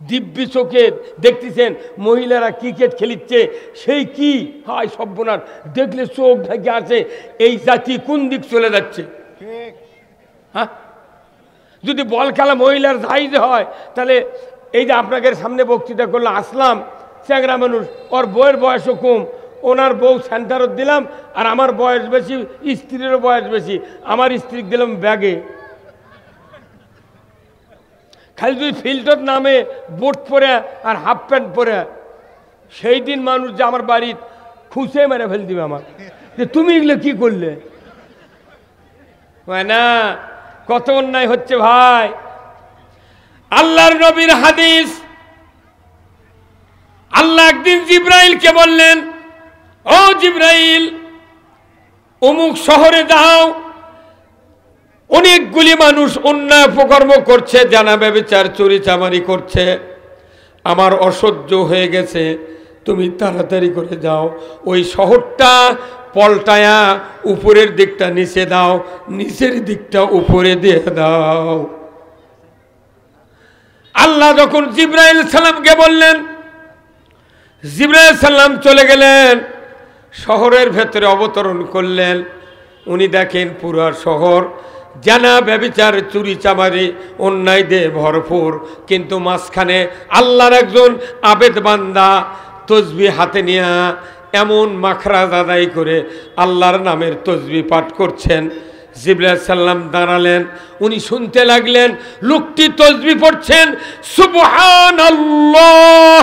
দিব্যি চোখে দেখতেছেন মহিলারা ক্রিকেট খেলিচ্ছে, সেই কি হায় সর্বনাশ, দেখলে চোখ ঢাকে আছে, এই জাতি কোন দিক চলে যাচ্ছে। হ্যাঁ, যদি বল খেলা মহিলার জায়েজ হয়, তাহলে এই যে আপনাদের সামনে বক্তৃতা করলো আসলাম, চ্যাংরা মানুষ, ওর বউয়ের বয়সও কম, ওনার বউ সেন্টারত দিলাম, আর আমার বয়স বেশি, স্ত্রীরও বয়স বেশি, আমার স্ত্রীকে দিলাম ব্যাগে। খালি যদি ফিল্টার নামে বুট পরে আর হাফ প্যান্ট পরে, সেই দিন মানুষ যে আমার বাড়ির খুশে মেরে ফেল দিবে আমার, যে তুমি এগুলো কি করলে। না, কত অন্যায় হচ্ছে ভাই। আল্লাহর নবীর হাদিস, আল্লাহ একদিন জিব্রাইলকে বললেন, ও জিব্রাইল, অমুক শহরে যাও, অনেকগুলি মানুষ অন্যায় অপকর্ম করছে, জানা ব্যভিচার চুরি চামারি করছে, আমার অসহ্য হয়ে গেছে, তুমি তাড়াতাড়ি করে যাও, ওই শহরটা পল্টায়া উপরের দিকটা নিচে দাও, নিচের দিকটা উপরে দিয়ে দাও। আল্লাহ যখন জিব্রাইল সালামকে বললেন, জিব্রাইল সালাম চলে গেলেন, শহরের ভেতরে অবতরণ করলেন। উনি দেখেন পুরো শহর জানা ব্যভিচার চুরি চামারি অন্যায় দিয়ে ভরপুর, কিন্তু মাঝখানে আল্লাহর একজন আবেদ বান্দা তসবিহ হাতে নিয়ে এমন মাখরাজ আদায় করে আল্লাহর নামের তসবিহ পাঠ করছেন। জিবরাইল সাল্লাম দাঁড়ালেন, উনি শুনতে লাগলেন, লোকটি তসবিহ পড়ছেন, সুবহানাল্লাহ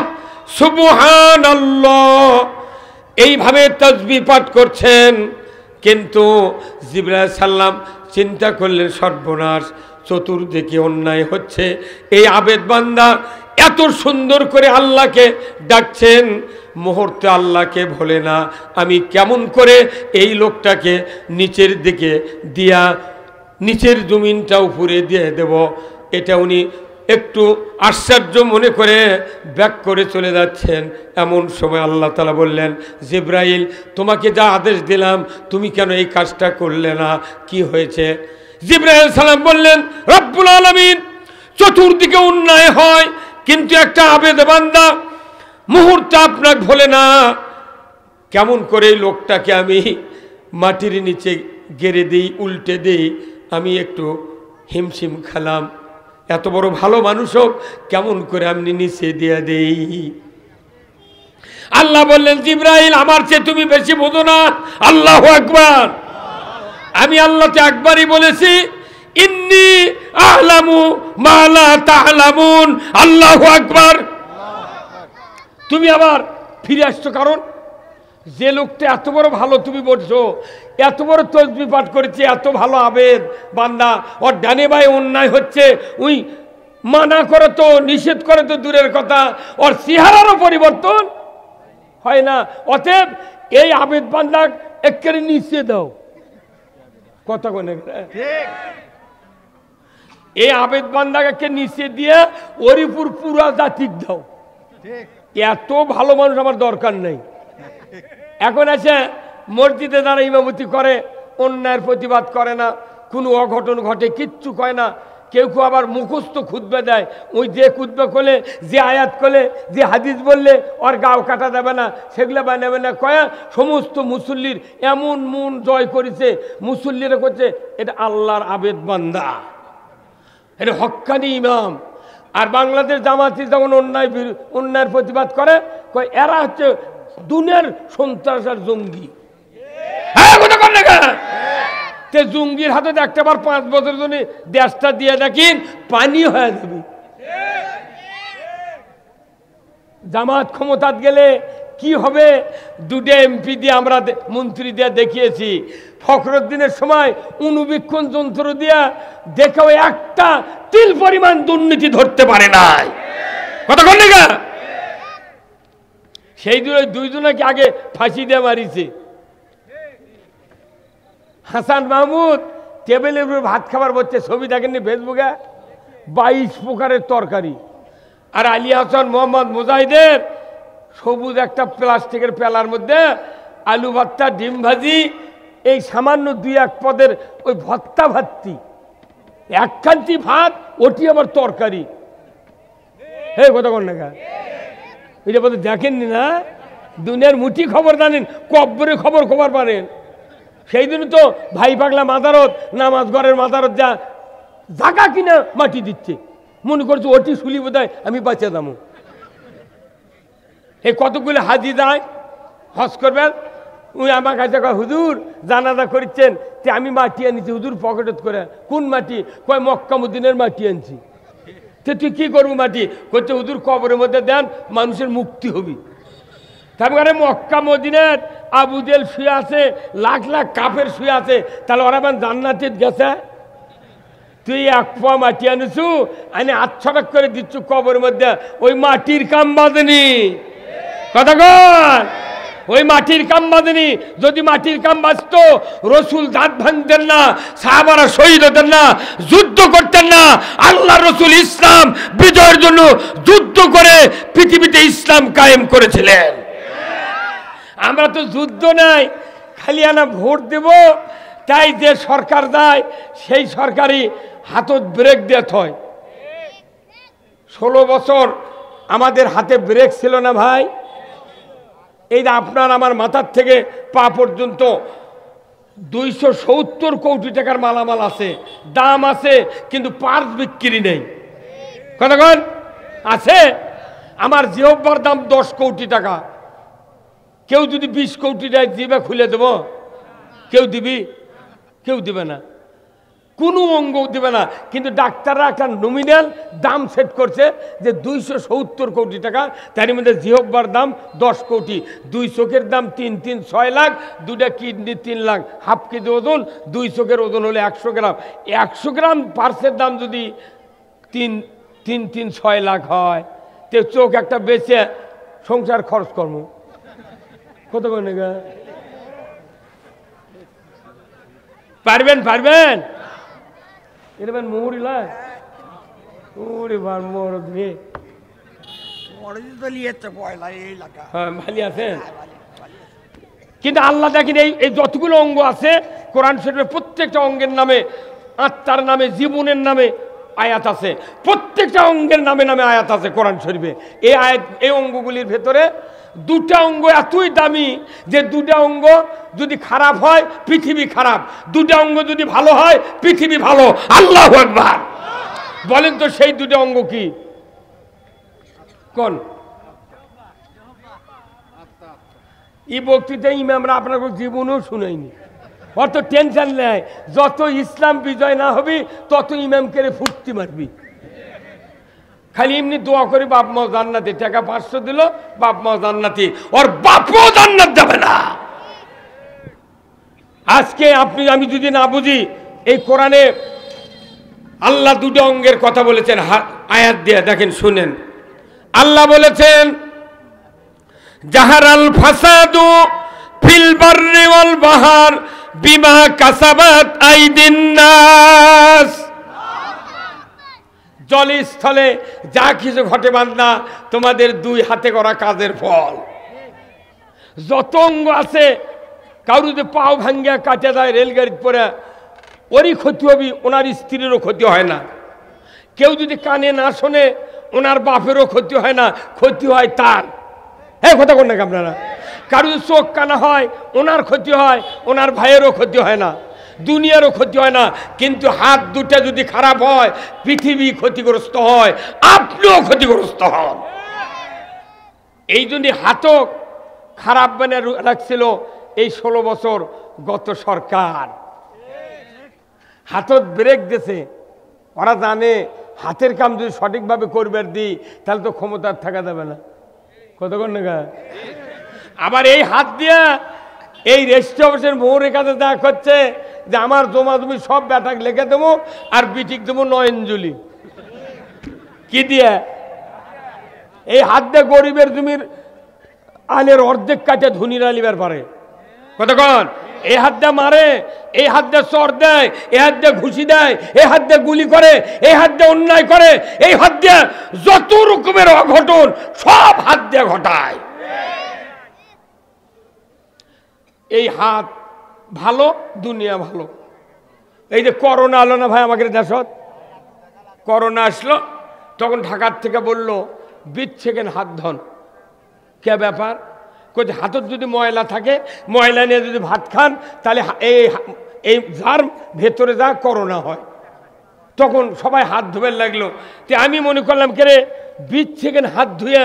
সুবহানাল্লাহ, এইভাবে তসবিহ পাঠ করছেন। কিন্তু জিবরাইল সাল্লাম চিন্তা করলেন, সর্বনাশ, চতুর্দিকে অন্যায় হচ্ছে, এই আবেদ বান্দা এত সুন্দর করে আল্লাহকে ডাকছেন, মুহূর্তে আল্লাহকে ভোলে না, আমি কেমন করে এই লোকটাকে নিচের দিকে দিয়া নিচের জমিনটা উপরে দিয়ে দেব। এটা উনি একটু আশ্চর্য মনে করে ব্যাক করে চলে যাচ্ছেন। এমন সময় আল্লাহ তাআলা বললেন, জিব্রাইল, তোমাকে যা আদেশ দিলাম তুমি কেন এই কাজটা করলে না, কি হয়েছে? জিব্রাইল সালাম বললেন, রব্বুল আলামিন, চতুর্দিকে অন্যায় হয়, কিন্তু একটা আবেদ বান্দা মুহূর্তে আপনাকে ভোলে না, কেমন করে এই লোকটাকে আমি মাটির নিচে গেড়ে দিই, উল্টে দিই, আমি একটু হিমশিম খেলাম। এত বড় ভালো মানুষ হোক, কেমন করে আমি নিচে দিয়ে দেই। আল্লাহ বললেন, জিব্রাইল, আমার চেয়ে তুমি বেশি বোঝো না। আল্লাহু আকবার। আমি আল্লাহ তো একবারই বলেছি, ইন্নী আ'লামু মা লা তা'লামুন। আল্লাহু আকবার। তুমি আবার ফিরে আসছো, কারণ যে লোকটা এত বড় ভালো তুমি বলছো, এত বড় তসবিহ পাঠ করেছে, এত ভালো আবেদ বান্দা, ওর ডানে বায়ে অন্যায় হচ্ছে, উই মানা করে তো, নিষেধ করে তো দূরের কথা, ওর চেহারারও পরিবর্তন হয় না। অতএব এই আবেদ বান্দা একেবারে নিচে দাও। কথা কোনে এই আবেদ বান্দাকে নিচে দিয়ে ওরিপুর পুরা জাতিক দাও। এত ভালো মানুষ আমার দরকার নেই। এখন আছে মসজিদে যারা ইমামতি করে, অন্যায়ের প্রতিবাদ করে না, কোনো অঘটন ঘটে, কিচ্ছু কয় না, কেউ কেউ আবার মুখস্থ খুতবা দেয়, ওই যে খুতবা করলে, যে আয়াত করলে, যে হাদিস বললে ওর গাও কাটা যাবে না, সেগুলো বানাবে না কয়া সমস্ত মুসল্লির এমন মন জয় করেছে, মুসল্লিরা করছে এটা আল্লাহর আবেদ বান্দা, এটা হক্কানি ইমাম। আর বাংলাদেশ জামাতি যখন অন্যায়ের প্রতিবাদ করে, কয় এরা হচ্ছে দুনিয়ার সন্ত্রাস আর জঙ্গি। জঙ্গির হাতে একটা বার 5 বছর জন্য দেশটা দিয়ে দেখেন, পানি হয়ে যাবে। জামাত ক্ষমতাত গেলে কি হবে? 2টা এমপি দিয়ে আমরা মন্ত্রী দিয়ে দেখিয়েছি। ফখরুদ্দিনের সময় অনুবীক্ষণ যন্ত্র দিয়া দেখেও একটা তিল পরিমাণ দুর্নীতি ধরতে পারে নাই। কথা বল না? সেই দুইজনকে আগে ফাঁসি দিয়ে মারিছে। হাসান মাহমুদ টেবিলের উপর ভাত খাবার বলছে, ছবি দেখেননি ফেসবুকে? 22 প্রকারের তরকারি। আর আলী হাসান মোহাম্মদ মুজাহিদের সবুজ একটা প্লাস্টিকের পেলার মধ্যে আলু ভর্তা, ডিম ভাজি, এই সামান্য 2-1 পদের ওই ভর্তা ভাত্তি, 1 কান্তি ভাত, ওটি আবার তরকারি। হে কথা কন না, এটা বলতে দেখেননি না? দুনিয়ার মুঠি খবর জানেন, কব্বরে খবর পারেন। সেই দিন তো ভাই পাগলা মাদারত, নামাজ ঘরের মাদারত যা জাগা কিনা মাটি দিচ্ছে, মনে করছে ওটি শুলি বোধহয় আমি বাঁচে দামো। এই কতগুলো হাজি যায় হজ করবেন, ওই আমার কাছে কয় হুজুর জানাজা করছেন, তে আমি মাটি আনিছি হুজুর পকেটত করে। কোন মাটি? কয় মক্কা মদিনার মাটি আনছি। তে তুই কি করবো মাটি? করছে হুজুর কবরের মধ্যে দেন, মানুষের মুক্তি হবি। তারপরে মক্কা মদিনার আবু জেল শুয়ে আছে, লাখ লাখ কাফের শুয়ে আছে, তাহলে ওরা জান্নাতে গেছে। তুই 1 পোয়া মাটি আনিছু, আনি 8 করে দিচ্ছু কবরের মধ্যে, ওই মাটির কাম বাঁধেনি। কথা কন, ওই মাটির কাম বাঁধেনি। যদি মাটির কাম বাঁচত, রসুল দাঁত ভাঙতেন না, সাহাবারা শহীদ হতেন না, যুদ্ধ করতেন না। আল্লাহ রসুল ইসলাম বিজয়ের জন্য যুদ্ধ করে পৃথিবীতে ইসলাম কায়েম করেছিলেন। আমরা তো যুদ্ধ নাই, খালি আনা ভোট দেব, তাই যে সরকার যায় সেই সরকারি হাতত ব্রেক দেত হয়। 16 বছর আমাদের হাতে ব্রেক ছিল না ভাই। এই যে আপনার আমার মাথার থেকে পা পর্যন্ত 270 কোটি টাকার মালামাল আছে, দাম আছে, কিন্তু পার্স বিক্রি নেই। কতক্ষণ আছে? আমার জিহ্বার দাম 10 কোটি টাকা। কেউ যদি 20 কোটি টাকা দিবে খুলে দেব? কেউ দিবি? কেউ দিবে না, কোনো অঙ্গ দিবে না। কিন্তু ডাক্তাররা একটা নমিনাল দাম সেট করছে যে 270 কোটি টাকা, তার মধ্যে জিহ্বার দাম 10 কোটি, 2 চোখের দাম 3-6 লাখ, 2টা কিডনি 3 লাখ, হাফ কেজি ওজন, 2 চোখের ওজন হলে 100 গ্রাম। 100 গ্রাম পার্সের দাম যদি 3-6 লাখ হয়, তো চোখ একটা বেচে সংসার খরচ করবো কত করে? পারবেন? পারবেন? এরবেন মোহরি লাগ ওরে বার মরদ রে, ভালো আছেন? কিন্তু আল্লাহ দেখেন এই যতগুলো অঙ্গ আছে কোরআন শরীফের প্রত্যেকটা অঙ্গের নামে, আত্মার নামে, জীবনের নামে আয়াত আছে। প্রত্যেকটা অঙ্গের নামে নামে আয়াত আছে কোরআন শরীফে। এই আয়াত, এই অঙ্গগুলির ভেতরে 2টা অঙ্গ এতই দামি যে 2টা অঙ্গ যদি খারাপ হয় পৃথিবী খারাপ, 2টা অঙ্গ যদি ভালো হয় পৃথিবী ভালো। আল্লাহু আকবার। বলেন তো সেই 2টা অঙ্গ কি? কোন? এই বক্তৃতা ইমামরা আপনার জীবনেও শুনাইনি। অত টেনশন নেয়, যত ইসলাম বিজয় না হবি তত ইমামকে ফুটতি মারবি। খালি এমনি দোয়া করি বাপ মা জান্নাতি, টাকা 500 দিল, বাপ মা জান্নাতি, ওর বাপও জান্নাত যাবে না। আজকে আপনি আমি যদি না বুঝি, এই কোরআনে আল্লাহ 2টা অঙ্গের কথা বলেছেন আয়াত দিয়ে, দেখেন শুনেন। আল্লাহ বলেছেন জাহারাল ফাসাদু ফিল বাররি ওয়াল বাহর বিমা কাসাবাত আইদিন নাস। জলে স্থলে যা কিছু ঘটে বান্দা, তোমাদের 2 হাতে করা কাজের ফল। যত অঙ্গ আছে, কারো যে পাও ভাঙ্গিয়া কাটে যায় রেলগাড়ির পরে, ওরই ক্ষতি হবে, ওনার স্ত্রীরও ক্ষতি হয় না। কেউ যদি কানে না শোনে ওনার বাপেরও ক্ষতি হয় না, ক্ষতি হয় তার। হ্যাঁ, কথা কোন নাকি আপনারা? কারো যদি চোখ কানা হয় ওনার ক্ষতি হয়, ওনার ভাইয়েরও ক্ষতি হয় না, দুনিয়ারও ক্ষতি হয় না। কিন্তু হাত দুটা যদি খারাপ হয় পৃথিবী ক্ষতিগ্রস্ত হয়, আপনিও ক্ষতিগ্রস্ত হন। এই জন্য হাতও খারাপ বানিয়ে রাখছিল এই 16 বছর গত সরকার। হাতত ব্রেক দিয়েছে, ওরা জানে হাতের কাম যদি সঠিকভাবে করবার দিই তাহলে তো ক্ষমতা থাকা যাবে না। কতক্ষণ না আবার এই হাত দিয়া এই রেজিস্ট্রি অফিসের মোহরের কাছে দেখা করছে যে আমার জমা জমি সব ব্যাটাক লিখে দেবো আর বিটিক দেবো নয়নজুলি। কি দিয়ে? এই হাত দিয়ে গরিবের জমির আলের অর্ধেক কাটে ধনীরা লিবার পারে। কতক্ষণ? এই হাত দিয়ে মারে, এই হাত দিয়ে চর দেয়, এই হাত দিয়ে ঘুষি দেয়, এই হাত দিয়ে গুলি করে, এই হাত দিয়ে অন্যায় করে, এই হাত দিয়ে যত রকমের অঘটন সব হাত দিয়ে ঘটায়। এই হাত ভালো, দুনিয়া ভালো। এই যে করোনা আলো না ভাই আমাদের দেশত, করোনা আসলো তখন ঢাকার থেকে বলল 20 সেকেন্ড হাত ধন। কে ব্যাপার? কোথায় হাতত যদি ময়লা থাকে, ময়লা নিয়ে যদি ভাত খান তাহলে এই জার্ম ভেতরে যা করোনা হয়। তখন সবাই হাত ধুবে লাগলো। তো আমি মনে করলাম কে রে 20 সেকেন্ড হাত ধুয়ে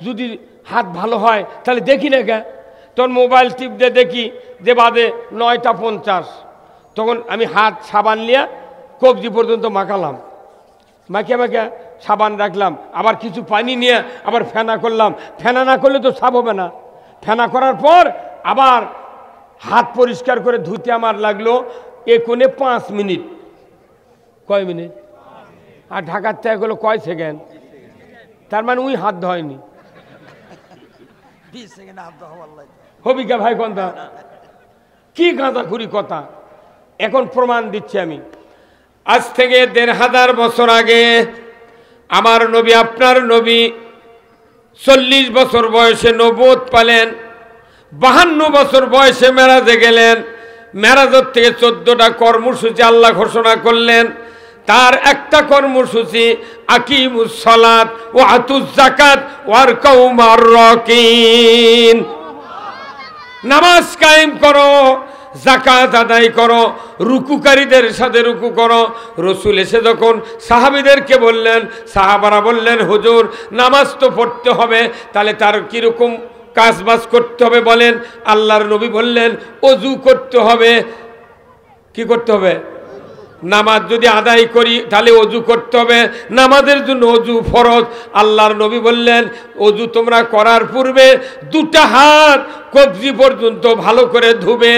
যদি হাত ভালো হয় তাহলে দেখি না কে। তখন মোবাইল টিপ দিয়ে দেখি যে বাদে 9:50। তখন আমি হাত সাবান নিয়ে কবজি পর্যন্ত মাখালাম, মাখিয়ে মাখিয়ে সাবান রাখলাম, আবার কিছু পানি নিয়ে আবার ফেনা করলাম। ফেনা না করলে তো সাব হবে না। ফেনা করার পর আবার হাত পরিষ্কার করে ধুতে আমার লাগলো একুনে 5 মিনিট। কয় মিনিট? আর ঢাকার থেকে গেলো কয় সেকেন্ড? তার মানে উই হাত ধোয়নি। হবি কে ভাই? কোনটা কি গাঁজাখুরি কথা! এখন প্রমাণ দিচ্ছি আমি। আজ থেকে 1500 বছর আগে আমার নবী, আপনার নবী 40 বছর বয়সে নবুয়ত পেলেন, 52 বছর বয়সে মেরাজে গেলেন। মেরাজের থেকে 14টা কর্মসূচি আল্লাহ ঘোষণা করলেন। তার একটা কর্মসূচি আকিমুস সালাত ওয়া আতুজ যাকাত ওয়ারকাউ মা'র রাকিন। নামাজ কায়েম করো, যাকাত আদায় করো, রুকুকারীদের সাথে রুকু করো। রসুল এসে যখন সাহাবীদেরকে বললেন, সাহাবারা বললেন হুজুর নামাজ তো পড়তে হবে, তাহলে তার কিরকম কাজবাজ করতে হবে বলেন? আল্লাহর নবী বললেন ওযু করতে হবে। কি করতে হবে? নামাজ যদি আদায় করি তাহলে ওযু করতে হবে, নামাজের জন্য ওযু ফরজ। আল্লাহর নবী বললেন ওযু তোমরা করার পূর্বে 2টা হাত কবজি পর্যন্ত ভালো করে ধুবে।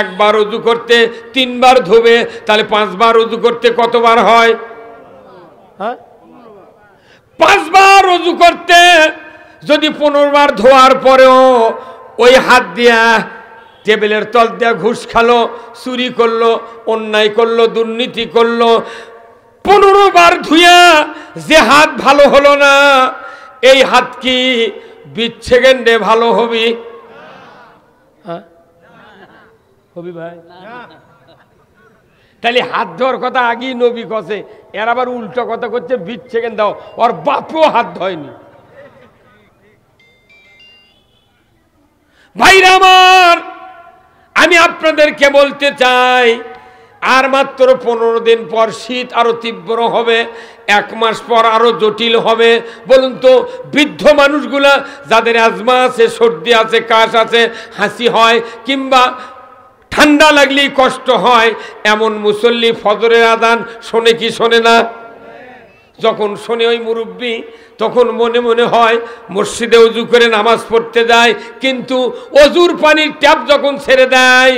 একবার ওযু করতে 3 বার ধুবে, তাহলে 5 বার ওযু করতে কতবার হয়? হ্যাঁ, 5 বার ওযু করতে যদি 15 বার ধোয়ার পরেও ওই হাত দিয়া টেবিলের তল দিয়া ঘুষ খালো, চুরি করলো, অন্যায় করলো, দুর্নীতি করলো, 15 বার ধুইয়া যে হাত ভালো হলো না, এই হাত কি 20 সেকেন্ডে ভালো হবি? হ্যাঁ হবি ভাই? তাহলে হাত ধোয়ার কথা আগেই নবী কছে, এর আবার উল্টো কথা করছে 20 সেকেন্ড দাও। ওর বাপও হাত ধোয়নি। ভাইরা আমার, আমি আপনাদেরকে বলতে চাই আর মাত্র 15 দিন পর শীত আরো তীব্র হবে, 1 মাস পর আরো জটিল হবে। বলুন তো, বৃদ্ধ মানুষগুলা যাদের আজমা আছে, সর্দি আছে, কাশ আছে, হাসি হয়, কিংবা ঠান্ডা লাগলেই কষ্ট হয়, এমন মুসল্লি ফজরের আযান শোনে কি শোনে না? যখন শোনে ওই মুরব্বী, তখন মনে মনে হয় মসজিদে ওযু করে নামাজ পড়তে যায়, কিন্তু ওযুর পানির ট্যাপ যখন ছেড়ে দেয়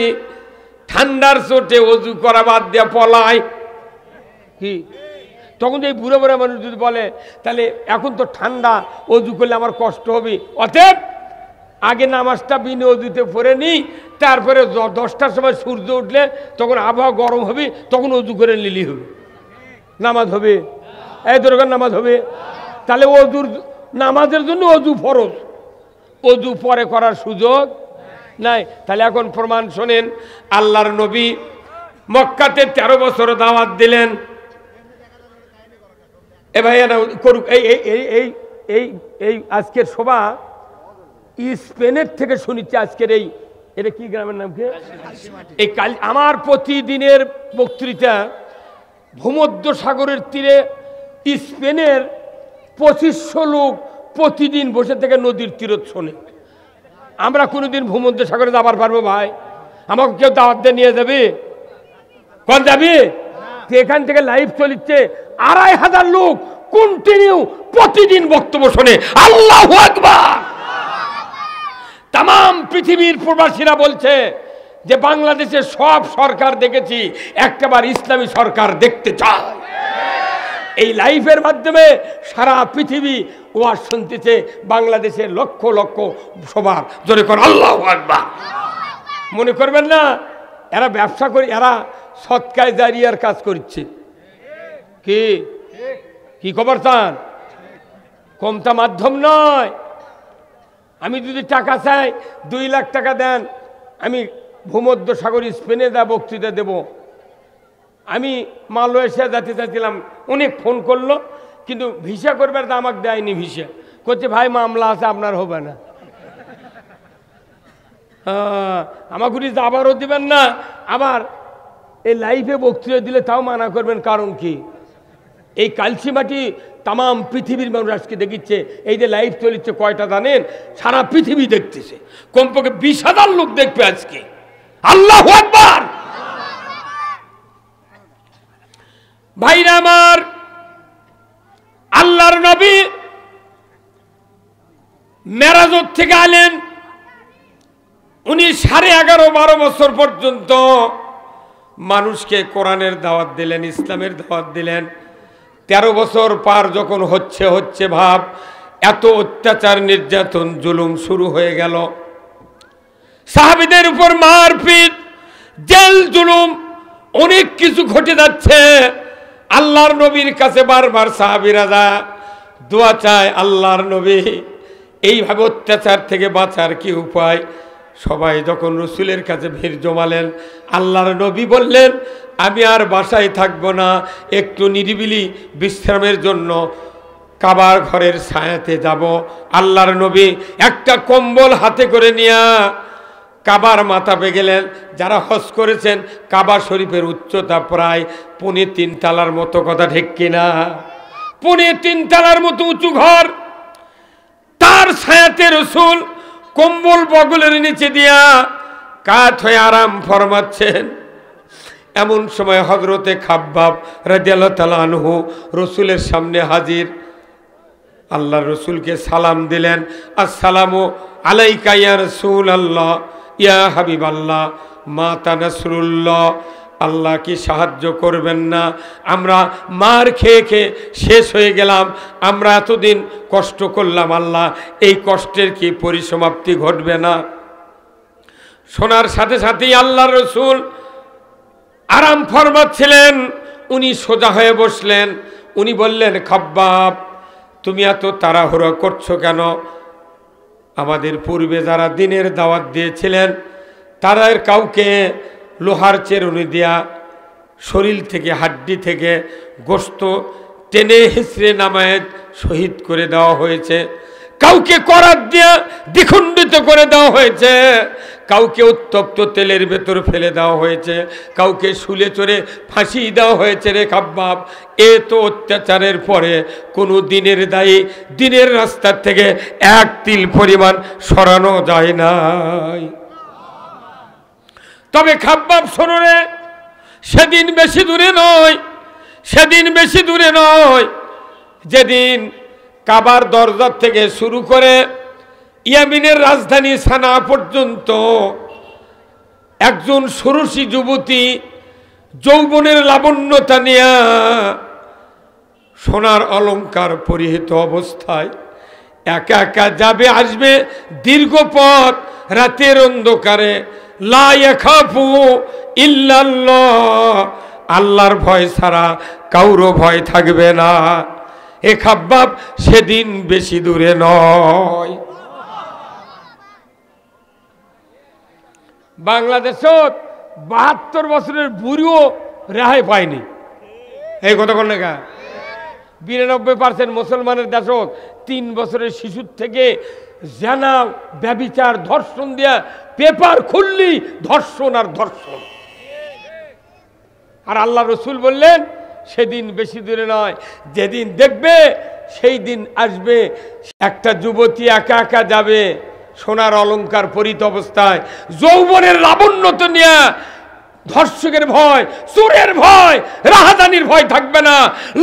ঠান্ডার চোটে ওযু করা বাদ দিয়ে পলায়। কি তখন এই বুড়ো বুড়ো মানুষ যদি বলে তাহলে এখন তো ঠান্ডা, ওযু করলে আমার কষ্ট হবে, অতএব আগে নামাজটা বিনা ওযুতে পড়ে নিই, তারপরে 10টার সময় সূর্য উঠলে তখন আবহাওয়া গরম হবে, তখন ওযু করে নিলি হবে, নামাজ হবে। এই দরকার নামাজ হবে। তাহলে ওযুর নামাজের জন্য ওযু ফরজ, ওযু পরে করার সুযোগ নাই। তাহলে এখন প্রমাণ শোনেন। আল্লাহর নবী মক্কাতে 13 বছর দাওয়াত দিলেন। এ ভাই করুক। এই এই এই এই এই আজকের সভা স্পেনের থেকে শুনেছি। আজকের এই এটা কি গ্রামের নাম কি? এই কাল আমার প্রতিদিনের বক্তৃতা ভূমধ্য সাগরের তীরে স্পেনের 2500 লোক প্রতিদিন বসে থেকে নদীর তীরত শোনে। আমরা কোনোদিন ভূমধ্য সাগরে যাবার পারবো ভাই? আমাকে কেউ দাওয়াত দিয়ে নিয়ে যাবে? কোন যাবি? এখান থেকে লাইভ চলিচ্ছে, 2500 লোক কন্টিনিউ প্রতিদিন বক্তব্য শোনে। আল্লাহু আকবার। তাম পৃথিবীর প্রবাসীরা বলছে যে বাংলাদেশের সব সরকার দেখেছি, একটাবার ইসলামী সরকার দেখতে চায়। এই লাইভের মাধ্যমে সারা পৃথিবী ওয়াজ শুনতেছে। বাংলাদেশের লক্ষ লক্ষ সবার জোরে কর আল্লাহু আকবার। মনে করবেন না এরা ব্যবসা করে, এরা সৎকায় জারিয়ার কাজ করছে। কি কি খবর চান? কমতা মাধ্যম নয়। আমি যদি টাকা চাই 2 লাখ টাকা দেন, আমি ভূমধ্য সাগর স্পেনে যা বক্তৃতা দেব। আমি মালয়েশিয়া যেতে চাইছিলাম, অনেক ফোন করলো, কিন্তু ভিসা করবার তো আমাকে দেয়নি। ভিসা করছে ভাই মামলা আছে, আপনার হবে না। আমাকে যাবারও দিবেন না, আবার এই লাইভে বক্তৃতা দিলে তাও মানা করবেন। কারণ কি? এই কালসিমাটি তাম পৃথিবীর মানুষ আজকে দেখিচ্ছে। এই যে লাইভ চলিচ্ছে কয়টা জানেন? সারা পৃথিবী দেখতেছে, কমপক্ষে 20,000 লোক দেখবে আজকে। আল্লাহু আকবার। ভাইরা আমার, আল্লাহর নবী মেরাজত থেকে আলেন। উনি 11.5-12 বছর পর্যন্ত মানুষকে কোরআনের দাওয়াত দিলেন, ইসলামের দাওয়াত দিলেন। 13 বছর পার যখন হচ্ছে ভাব, এত অত্যাচার, নির্যাতন, জুলুম শুরু হয়ে গেল। সাহাবীদের উপর মারপিট, জেল জুলুম, অনেক কিছু ঘটে যাচ্ছে। আল্লাহর নবীর কাছে বারবার সাহাবীরা দোয়া চায়, আল্লাহর নবী এইভাবে অত্যাচার থেকে বাঁচার কি উপায়? সবাই যখন রসুলের কাছে ভিড় জমালেন, আল্লাহর নবী বললেন, আমি আর বাসায় থাকবো না, একটু নিরিবিলি বিশ্রামের জন্য কাবার ঘরের ছায়াতে যাব। আল্লাহর নবী একটা কম্বল হাতে করে নিয়ে কাবার মাথাপে গেলেন। যারা হজ করেছেন, কাবা শরীফের উচ্চতা প্রায় 3.5 তলার মতো, কথা ঠিক কিনা? 3.5 তলার মতো উঁচু ঘর, তার ছায়াতে রসুল কম্বল বগলের নিচে দিয়া কাত হয়ে আরাম ফরমাচ্ছেন। এমন সময় হযরতে খাব্বাব রাদিয়াল্লাহু তাআলা আনহু রসুলের সামনে হাজির। আল্লাহর রসুলকে সালাম দিলেন, আসসালামু আলাইকা ইয়া রাসূলুল্লাহ, ইয়া হাবিবাল্লাহ, মাতা নাসরুল্লাহ। আল্লাহ কি সাহায্য করবেন না? আমরা মার খেয়ে খেয়ে শেষ হয়ে গেলাম, আমরা এতদিন কষ্ট করলাম, আল্লাহ এই কষ্টের কি পরিসমাপ্তি ঘটবে না? শোনার সাথে সাথেই আল্লাহর রসুল আরাম ফরমাচ্ছিলেন, উনি সোজা হয়ে বসলেন। উনি বললেন, খাব্বাব তুমি এত তাড়াহুড়ো করছো কেন? আমাদের পূর্বে যারা দিনের দাওয়াত দিয়েছিলেন, তারা কাউকে লোহার চেরুনি দিয়া শরীর থেকে, হাড্ডি থেকে গোশত টেনে হিসড়ে নামায় শহীদ করে দেওয়া হয়েছে, কাউকে করাত দিয়া দ্বিখণ্ডিত করে দেওয়া হয়েছে, কাউকে উত্তপ্ত তেলের ভেতর ফেলে দেওয়া হয়েছে, কাউকে শুলে চড়ে ফাঁসি দেওয়া হয়েছে। রে খাব্বাব, এ তো অত্যাচারের পরে কোনো দিনের দায়ী দিনের রাস্তার থেকে 1 তিল পরিমাণ সরানো যায় নাই। তবে খাব্বাব শোনো রে, সেদিন বেশি দূরে নয়, সেদিন বেশি দূরে নয়, যেদিন কাবার দরজা থেকে শুরু করে ইয়ামিনের রাজধানী সানা পর্যন্ত একজন ষোড়শী যুবতী যৌবনের লাবণ্যতা নিয়া সোনার অলংকার পরিহিত অবস্থায় একা একা যাবে আসবে দীর্ঘ পথ, রাতের অন্ধকারে। লা ইয়াখাফু ইল্লাল্লাহ, আল্লাহর ভয় ছাড়া কাউরও ভয় থাকবে না। এ খাব্বাব সেদিন বেশি দূরে নয়। বাংলাদেশত 72 বছরের বুড়িও রেহাই পায়নি। এই কথা কোন লেখা? 92% মুসলমানের দেশত 3 বছরের শিশুর থেকে জানা ব্যভিচার ধর্ষণ দিয়া পেপার খুললি ধর্ষণ আর ধর্ষণ। আর আল্লাহ রসুল বললেন সেদিন বেশি দূরে নয়, যেদিন দেখবে সেই দিন আসবে একটা যুবতী একা একা যাবে সোনার অলংকার পরিত অবস্থায়, যৌবনের লাবণ্যত নিয়ে, ধর্ষকের ভয়, চোরের ভয়, রাহাজানির ভয় থাকবে না।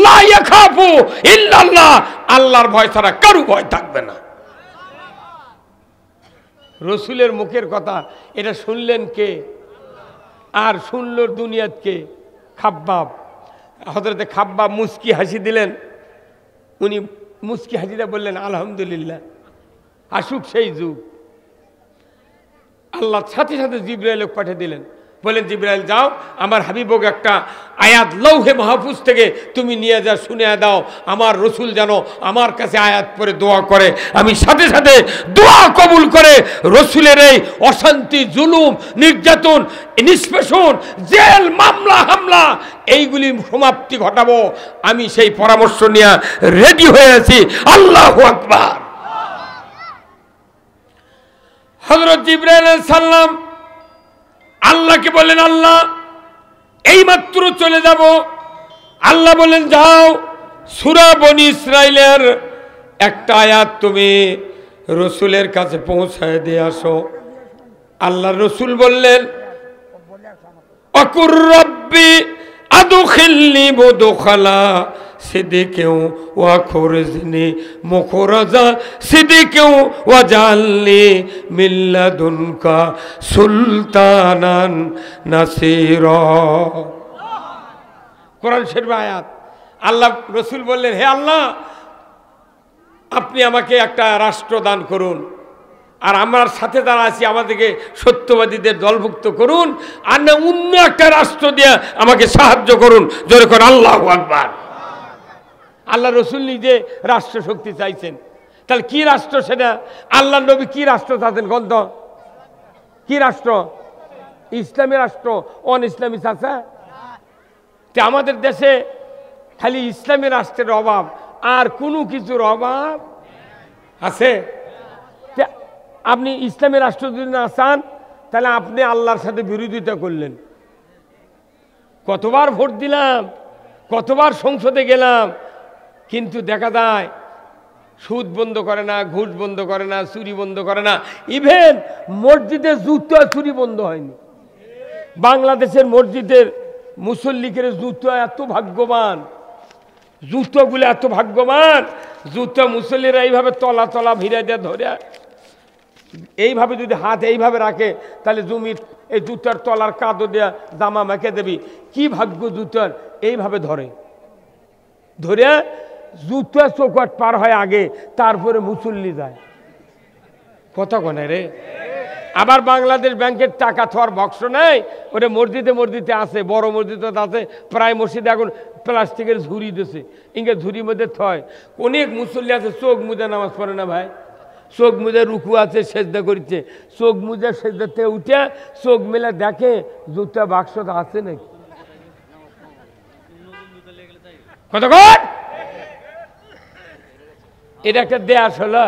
লা ইয়াখাফু ইল্লাল্লাহ, আল্লাহর ভয় ছাড়া কারো ভয় থাকবে না। রসুলের মুখের কথা এটা শুনলেন কে? আর শুনল দুনিয়াত কে? খাব্বাব। হযরতে খাব্বাব মুস্কি হাসি দিলেন। উনি মুস্কি হাসিটা বললেন আলহামদুলিল্লাহ, আসুক সেই যুগ। আল্লাহ সাথে সাথে জিবরাইল পাঠিয়ে দিলেন, বলেন জিবরাইল যাও আমার হাবিবকে একটা আয়াত লৌহে মাহফুজ থেকে তুমি নিয়ে যা, শুনে দাও, আমার রসুল যেন আমার কাছে আয়াত পড়ে দোয়া করে। আমি সাথে সাথে দোয়া কবুল করে রসুলের এই অশান্তি, জুলুম, নির্যাতন, নিষ্পেষণ, জেল, মামলা, হামলা এইগুলি সমাপ্তি ঘটাবো। আমি সেই পরামর্শ নিয়ে রেডি হয়ে আছি। আল্লাহু আকবার। হযরত জিবরাইল আলাইহিস সালাম আল্লাহকে বললেন, আল্লাহ এইমাত্র চলে যাব। আল্লাহ বললেন যাও, সূরা বনী ইসরাইলের একটা আয়াত তুমি রসুলের কাছে পৌঁছায় দিয়ে আসো। আল্লাহ রসুল বললেন অকুর রব্বি আদখিলনি মুদখালা সিদ্দিকিন ওয়া খুরজনি মুখরাজা সিদ্দিকিন ওয়া জালনি মিন লাদুনকা সুলতানান নাসীরা। কোরআন শরীফ আয়াত। আল্লাহ রসুল বললেন, হে আল্লাহ, আপনি আমাকে একটা রাষ্ট্র দান করুন, আর আমার সাথে যারা আছি আমাদেরকে সত্যবাদীদের দলভুক্ত করুন, আর না অন্য একটা রাষ্ট্র দিয়ে আমাকে সাহায্য করুন। জোরে করে আল্লাহু আকবার। আল্লাহ রসুল নিজে রাষ্ট্র শক্তি চাইছেন। তাহলে কি রাষ্ট্র সেটা? আল্লাহ নবী কি রাষ্ট্র চাচ্ছেন? গন্ধ কি রাষ্ট্র? ইসলামী রাষ্ট্র। অন ইসলামী চাচা আমাদের দেশে খালি ইসলামী রাষ্ট্রের অভাব, আর কোনো কিছুর অভাব আছে? আপনি ইসলামী রাষ্ট্র যদি না চান তাহলে আপনি আল্লাহর সাথে বিরোধিতা করলেন। কতবার ভোট দিলাম, কতবার সংসদে গেলাম, কিন্তু দেখা যায় সুদ বন্ধ করে না, ঘুষ বন্ধ করে না, চুরি বন্ধ করে না। ইভেন মসজিদে জুতো চুরি বন্ধ হয়নি। বাংলাদেশের মসজিদের মুসল্লিকের জুতো এত ভাগ্যবান, জুতোগুলো এত ভাগ্যবান, জুতো মুসল্লিরা এইভাবে তলা তলা ভিড়ে দিয়ে ধরে এইভাবে যদি হাত এইভাবে রাখে তাহলে জমির এই জুতার তলার কাদো দেয়া জামা মেখে দেবি। কি ভাগ্য জুতার! এইভাবে ধরে ধরে জুতা চৌকাট পার হয় আগে, তারপরে মুসল্লি যায়। কথা কনে রে। আবার বাংলাদেশ ব্যাংকের টাকা থোয়ার বক্স নেই, ওটা মসজিদে মসজিদে আছে, বড় মসজিদে আছে। প্রায় মসজিদে এখন প্লাস্টিকের ঝুড়ি দিছে, ইংরেজ ঝুড়ির মধ্যে থয়। অনেক মুসল্লি আছে চোখ মুজে নামাজ পড়ে না ভাই, চোখ মুজে রুকু আছে, সেজদা করছে, চোখ মুজে সেজদা থেকে উঠে চোখ মেলে দেখে জুতা বাক্সটা আছে নাকি। কতক্ষণ এটা একটা দেশ হলো,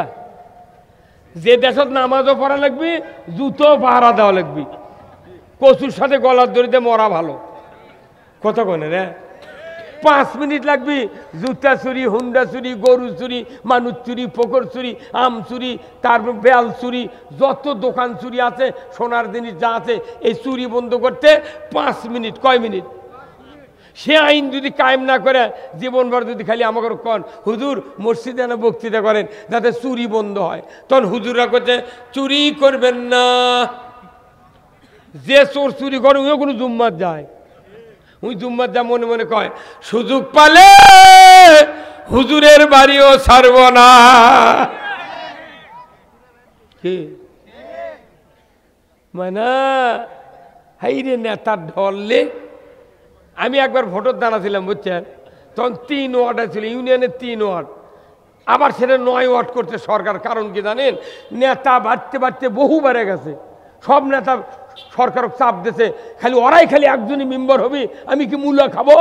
যে দেশত নামাজও পড়া লাগবে, জুতো পাহারা দেওয়া লাগবে। কচুর সাথে গলার দড়িতে মরা ভালো। কতক্ষণ রে? 5 মিনিট লাগবে জুতা চুরি, হুন্ডা চুরি, গরু চুরি, মানুষ চুরি, পুকুর চুরি, আম চুরি, তারপর বেল চুরি, যত দোকান চুরি আছে, সোনার জিনিস যা আছে, এই চুরি বন্ধ করতে 5 মিনিট। কয় মিনিট? সে আইন যদি কায়েম না করে জীবনভর যদি খালি আমাকে কন হুজুর মসজিদে না বক্তৃতা করেন যাতে চুরি বন্ধ হয়, তখন হুজুররা করছে চুরি করবেন না। যে চোর চুরি করে ওই কোনো জুম্মাত যায়, ওই জুম্মাত যা মনে মনে কয় সুযোগ পালে হুজুরের বাড়িও ছাড়ব না। কি মানে হাই রে নেতার ঢললে। আমি একবার ভোটের দাঁড়াছিলাম বুঝছেন, তখন 3 ওয়ার্ড ছিল, ইউনিয়নের 3 ওয়ার্ড, আবার সেটা 9 ওয়ার্ড করছে সরকার। কারণ কি জানেন? নেতা বাড়তে বাড়তে বহু বেড়ে গেছে, সব নেতা সরকার চাপ দিয়েছে, খালি ওরাই খালি একজনই মেম্বার হবে, আমি কি মূল্য খাবো?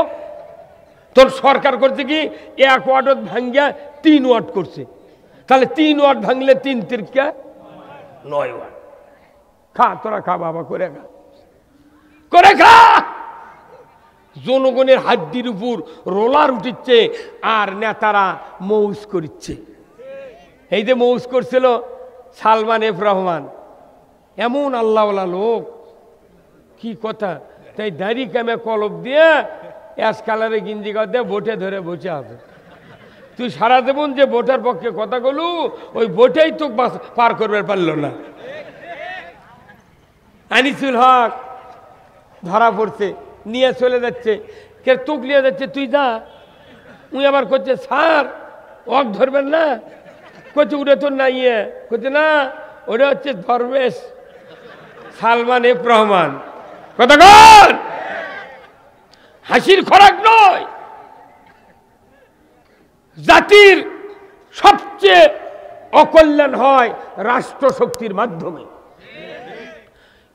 তোর সরকার করছে কি 1 ওয়াট ভাঙ্গিয়া 3 ওয়াট করছে, তাহলে 3 ওয়াট ভাঙলে 3 তিরিকা 9 ওয়াট। খা তোরা, খা বাবা, করে খা, করে খা। জনগণের হাড্ডির উপর রোলার উঠিচ্ছে আর নেতারা মৌজ করছে। এই যে মৌজ করছিল সালমান এফ রহমান, এমন আল্লাহওয়ালা লোক, কি কথা, তাই দাড়ি কামে কলপ দিয়ে অ্যাশ কালারে গিঞ্জি গাছ দিয়ে ভোটে ধরে বসে আছে। তুই সারা জীবন যে ভোটার পক্ষে কথা বলু, ওই ভোটেই তো পার করবে পারলো না। আনিসুল হক ধরা পড়ছে, নিয়ে চলে যাচ্ছে, কে তোক নিয়ে যাচ্ছে, তুই যা। উনি আবার করছে স্যার অক ধরবেন না, করছে উঠে তোর না, ইয়ে করছে না, ওটা হচ্ছে দরবেশ সালমান এফ রহমান। কথা কর, হাসির খোরাক নয়। জাতির সবচেয়ে অকল্যাণ হয় রাষ্ট্র শক্তির মাধ্যমে।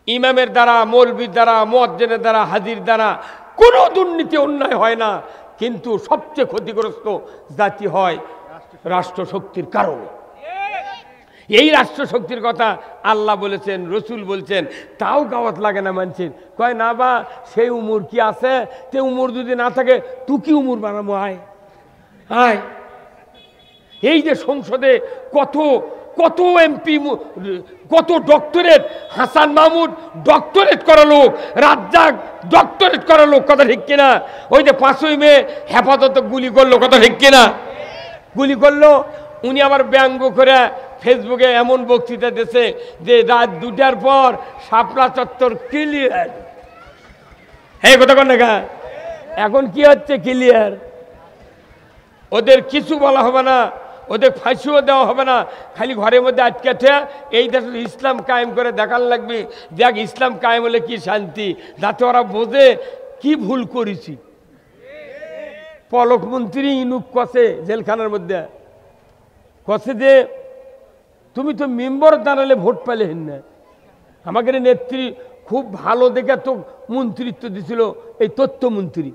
ইমামের দ্বারা, মৌলবীর দ্বারা, মুয়াজ্জিনের দ্বারা, হাজির দ্বারা কোনো দুর্নীতি অন্যায় হয় না, কিন্তু সবচেয়ে ক্ষতিগ্রস্ত জাতি হয় রাষ্ট্র শক্তির কারণে। এই রাষ্ট্র শক্তির কথা আল্লাহ বলেছেন, রসুল বলছেন, তাও গাওয়াত লাগে না মানুষের। কয় না বা সেই উমর কি আছে, তে উমর যদি না থাকে তুই কি উমর বানাবো, আয় আয়। এই যে সংসদে কত কত এমপি, কত ডক্টরেট, হাসান মাহমুদ ডক্টরেট করা লোক, রাজ্জাক ডক্টরেট করা লোক, কথা ঠিক কিনা? ওই যে 5ই মে হেফাজত গুলি করলো, কথা ঠিক কিনা? গুলি করলো, উনি আবার ব্যঙ্গ করে ফেসবুকে এমন বক্তৃতা দিয়েছে যে রাত 2টার পর শাপলা চত্বর ক্লিয়ার। এই কথা কন না, এখন কি হচ্ছে ক্লিয়ার? ওদের কিছু বলা হবে না, ওদের ফাঁসিও দেওয়া হবে না, খালি ঘরের মধ্যে আটকাতে এই দেশের ইসলাম কায়েম করে দেখার লাগবে। দেখ ইসলাম কায়েম হলে কি শান্তি, যাতে ওরা বোঝে কি ভুল করেছি। পলক মন্ত্রী ইনুক কষে জেলখানার মধ্যে, কষে যে তুমি তো মেম্বার দাঁড়ালে ভোট পেলে হেন না, আমাদের নেত্রী খুব ভালো দেখে তো মন্ত্রিত্ব দিছিল, এই তথ্যমন্ত্রী,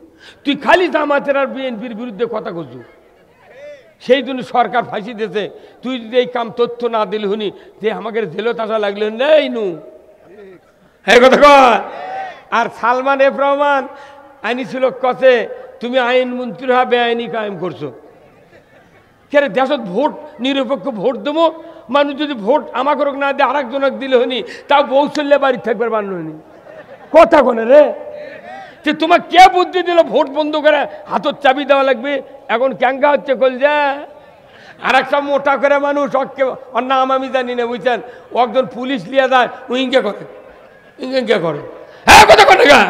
তুই খালি জামাতের আর বিএনপির বিরুদ্ধে কথা করছু, সেই জন্য সরকার ফাঁসি দিয়েছে। তুই যদি এই কাম তথ্য না দিলে হুনি যে আমাদের জেলত আসা লাগলো নেই নু, হ্যাঁ কথা কর। আর সালমান এফ রহমান আইনিছিল কষে তুমি আইন মন্ত্রী হওয়া বেআইনি কায়েম করছো। কে দেশত ভোট নিরপেক্ষ ভোট দেবো, মানুষ যদি ভোট আমাকে না দিয়ে আর একজনক দিলে হনি, তাও বউ চললে বাড়ি থাকবে বান্য হনি। কথা কোনে রে, যে তোমার কে বুদ্ধি দিল ভোট বন্ধ করে হাতত চাবি দেওয়া লাগবে? এখন ক্যাঙ্গা হচ্ছে কল যা। আর একটা মোটা করে মানুষ, ওর নাম আমি জানি না, বুঝছেন, ও একজন পুলিশ লিয়ে যায়, ও ইঙ্গে করে, ইঙ্গে করে, হ্যাঁ কথা কোনে গা।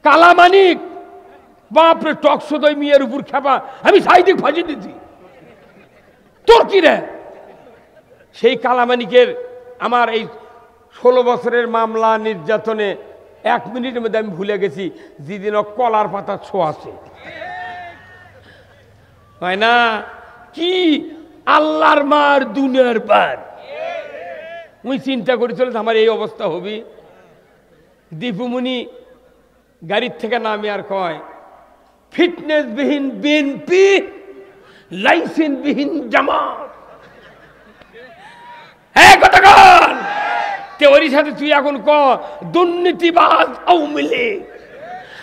কালামানিক বাপরে টকশোদয় মেয়ের উপর খেপা, আমি সাইদিক ফাঁসি দিচ্ছি, তোর কি রে? সেই কালামানিকের আমার এই 16 বছরের মামলা নির্যাতনে 1 মিনিটের মধ্যে আমি ভুলে গেছি যেদিন কলার পাতা ছোঁয়াছে, হয় না? কি আল্লাহর মার দুনিয়ার পার। মুই চিন্তা করেছিল আমার এই অবস্থা হবি। দীপুমণি গাড়ির থেকে নামে আর কয়, ফিটনেস বিহীন বিএনপি, লাইসেন্স বিহীন জামাত। হ্যাঁ কথা কন, তে ওরই সাথে তুই এখন ক দুর্নীতিবাজ আওয়ামী লীগ।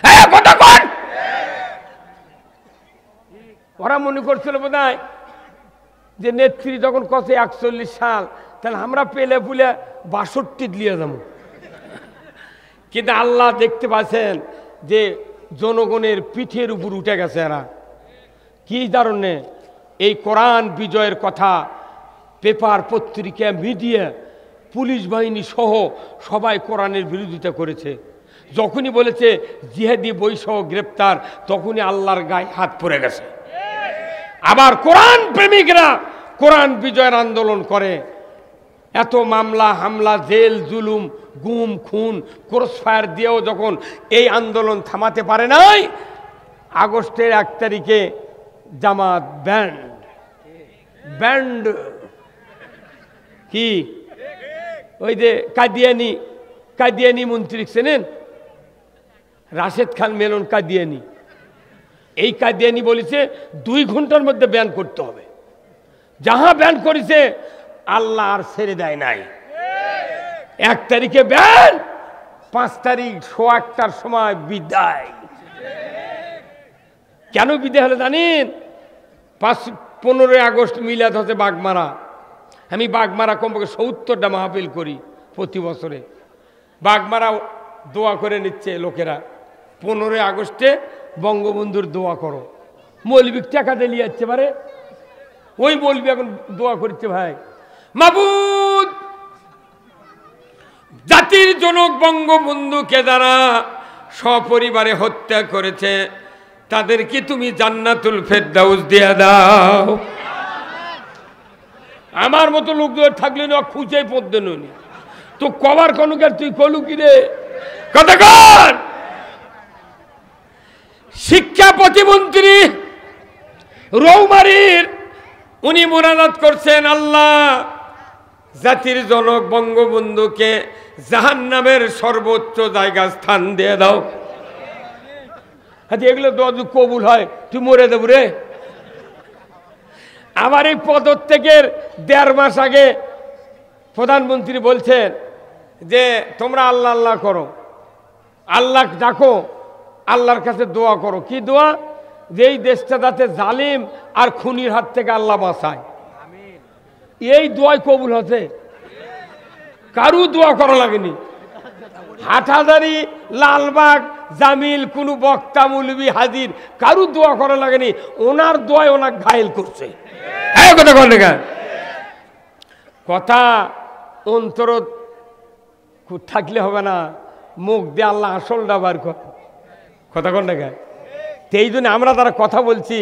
হ্যাঁ কথা কন। ওরা মনে করছিল বোধহয় যে নেত্রী যখন কত 41 সাল, তাহলে আমরা পেলে পুলে 62 দিয়ে যাবো। কিন্তু আল্লাহ দেখতে পাচ্ছেন যে জনগণের পিঠের উপর উঠে গেছে এরা। কি কারণে? এই কোরআন বিজয়ের কথা পেপার, পত্রিকা, মিডিয়া, পুলিশ বাহিনী সহ সবাই কোরআনের বিরোধিতা করেছে। যখনই বলেছে জিহাদি বৈসহ গ্রেপ্তার, তখনই আল্লাহর গায়ে হাত পড়ে গেছে। আবার কোরআন প্রেমিকরা কোরআন বিজয়ের আন্দোলন করে। এত মামলা হামলা, জেল জুলুম, গুম খুন, ক্রসফায়ার দিয়েও যখন এই আন্দোলন থামাতে পারে নাই, আগস্টের 1 তারিখে জামাত ব্যান্ড, ব্যান্ড কি ওই যে কাদিয়ানি মন্ত্রী চেনেন? রাশেদ খান মেনন কাদিয়ানি, এই কাদিয়ানি বলেছে 2 ঘন্টার মধ্যে ব্যান করতে হবে। যাহা ব্যান করেছে আল্লাহ আর ছেড়ে দেয় নাই। 1 তারিখে ব্যান, 5 তারিখ 1:15টার সময় বিদায়। কেন বিদায় হলো জানেন? 15 আগস্ট মিলাদ হচ্ছে বাগমারা। আমি বাগমারা কমপক্ষে 70টা মাহফিল করি প্রতি বছরে। বাগমারা দোয়া করে নিচ্ছে লোকেরা, 15 আগস্টে বঙ্গবন্ধুর দোয়া করো। মৌলবী টাকা দিয়ে যাচ্ছে পারে, ওই মৌলবী এখন দোয়া করছে, ভাই মাবুদ জাতির জনক বঙ্গবন্ধুকে যারা সপরিবারে হত্যা করেছে তাদেরকে তুমি জান্নাতুল ফেরদাউস দিয়ে দাও। আমার মতো লোকদের থাকলে না খুঁজে পড়তে নি তো কবার কনুকার তুই কলু কিরে কথা কর। শিক্ষা প্রতিমন্ত্রী রৌমারীর উনি মোনাজাত করছেন, আল্লাহ জাতির জনক বঙ্গবন্ধুকে জাহান্নামের সর্বোচ্চ জায়গা স্থান দিয়ে দাও। আচ্ছা এগুলো দোয়া কবুল হয়, তুই মরে দেব রে। আমার এই পদত্যাগের 1.5 মাস আগে প্রধানমন্ত্রী বলছেন যে তোমরা আল্লাহ আল্লাহ করো, আল্লাহ ডাকো, আল্লাহর কাছে দোয়া করো। কি দোয়া? যে এই দেশটা যাতে জালিম আর খুনির হাত থেকে আল্লাহ বাঁচায়। এই দোয়াই কবুল হচ্ছে, কারু দোয়া করা লাগেনি। হাটহাজারী, লালবাগ, জামিল, কোনো বক্তা মৌলবী হাজির কারু দোয়া করা লাগেনি, ওনার দোয়ায় ওনাকে ঘায়েল করছে। কথা কন না, কথা অন্তর থাকলে হবে না, মুখ দিয়ে আল্লাহ আসলটা বার কর। কথা কন না, এই জন্য আমরা তারা কথা বলছি,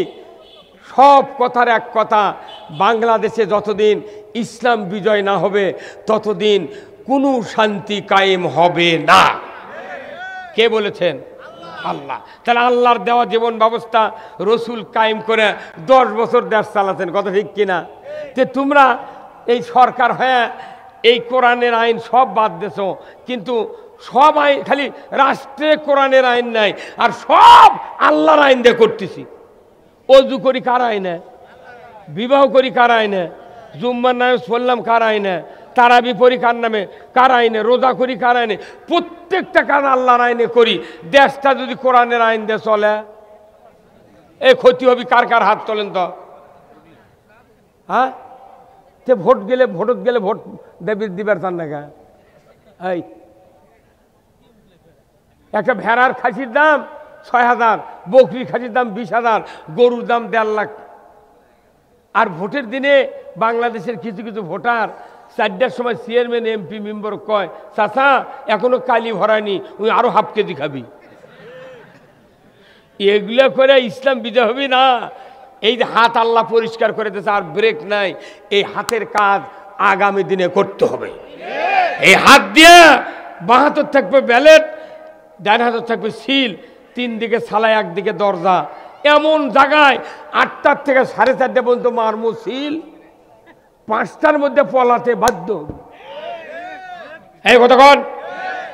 সব কথার এক কথা, বাংলাদেশে যতদিন ইসলাম বিজয় না হবে ততদিন কোনো শান্তি কায়েম হবে না। কে বলেছেন? আল্লাহ। তাহলে আল্লাহর দেওয়া জীবন ব্যবস্থা রসুল কায়েম করে 10 বছর দেশ চালাতেন, কথা ঠিক কিনা? যে তোমরা এই সরকার হয়ে এই কোরআনের আইন সব বাদ দেছ, কিন্তু সব আইন খালি রাষ্ট্রে কোরআনের আইন নাই, আর সব আল্লাহর আইন দিয়ে করতেছি। অজু করি কার আইনে, বিবাহ করি কার আইনে, জুম্মার নামে পড়লাম কার আইনে, তারাবি পড়ি কার নামে কার আইনে, রোজা করি কার আইনে, প্রত্যেকটা কাজ আল্লাহর আইনে করি। দেশটা যদি কোরআনের আইন দিয়ে চলে, এই ক্ষতি হবে কার কার হাত তোলেন তো? হ্যাঁ, ভোট গেলে ভোট দিবার চান না। এই একটা ভেড়ার খাসির দাম 6,000, বকরির খাসির দাম 20,000, গরুর দাম 1.5 লাখ। আর ভোটের দিনে বাংলাদেশের কিছু কিছু ভোটার 4টার সময় চেয়ারম্যান এমপি মেম্বার কয়, চাচা এখনো কালি ভরায়নি, ওই আরো হাফ কেজি খাবি। এগুলো করে ইসলাম বিজয় হবে না। এই যে হাত আল্লাহ পরিষ্কার করে দিয়েছে, আর ব্রেক নাই। এই হাতের কাজ আগামী দিনে করতে হবে। এই হাত দিয়ে বাঁ হাতের থাকবে ব্যালেট, ডান হাতের থাকবে সিল, 3 দিকে সালাই, 1 দিকে দরজা। এমন জায়গায় 8টার থেকে 4:30 পর্যন্ত মারমু সিল, 5টার মধ্যে পলাতে বাধ্য। এই কতক্ষণ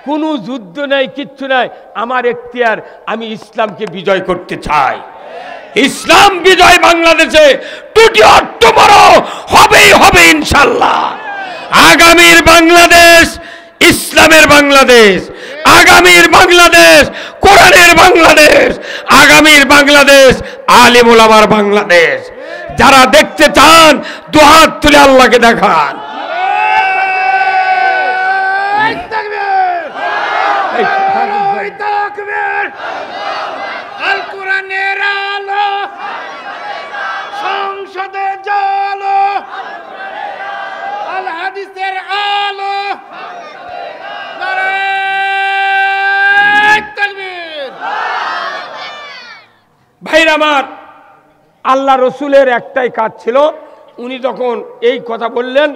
কোনো যুদ্ধ নাই, কিচ্ছু নাই। আমার এখতিয়ার, আমি ইসলামকে বিজয় করতে চাই। ইসলাম বিজয় বাংলাদেশে টুটি অট্ট বড় হবেই হবে ইনশাল্লাহ। আগামীর বাংলাদেশ ইসলামের বাংলাদেশ, আগামীর বাংলাদেশ কোরআনের বাংলাদেশ, আগামীর বাংলাদেশ আলিম ওলামার বাংলাদেশ। যারা দেখতে চান 2 হাত তুলে আল্লাহকে দেখান। আল কোরআনের আলো সংসদে জ্বালো, আল হাদিসের আলো। ভাইরা আমার, আল্লাহ রসুলের একটাই কাজ ছিল, উনি যখন এই কথা বললেন,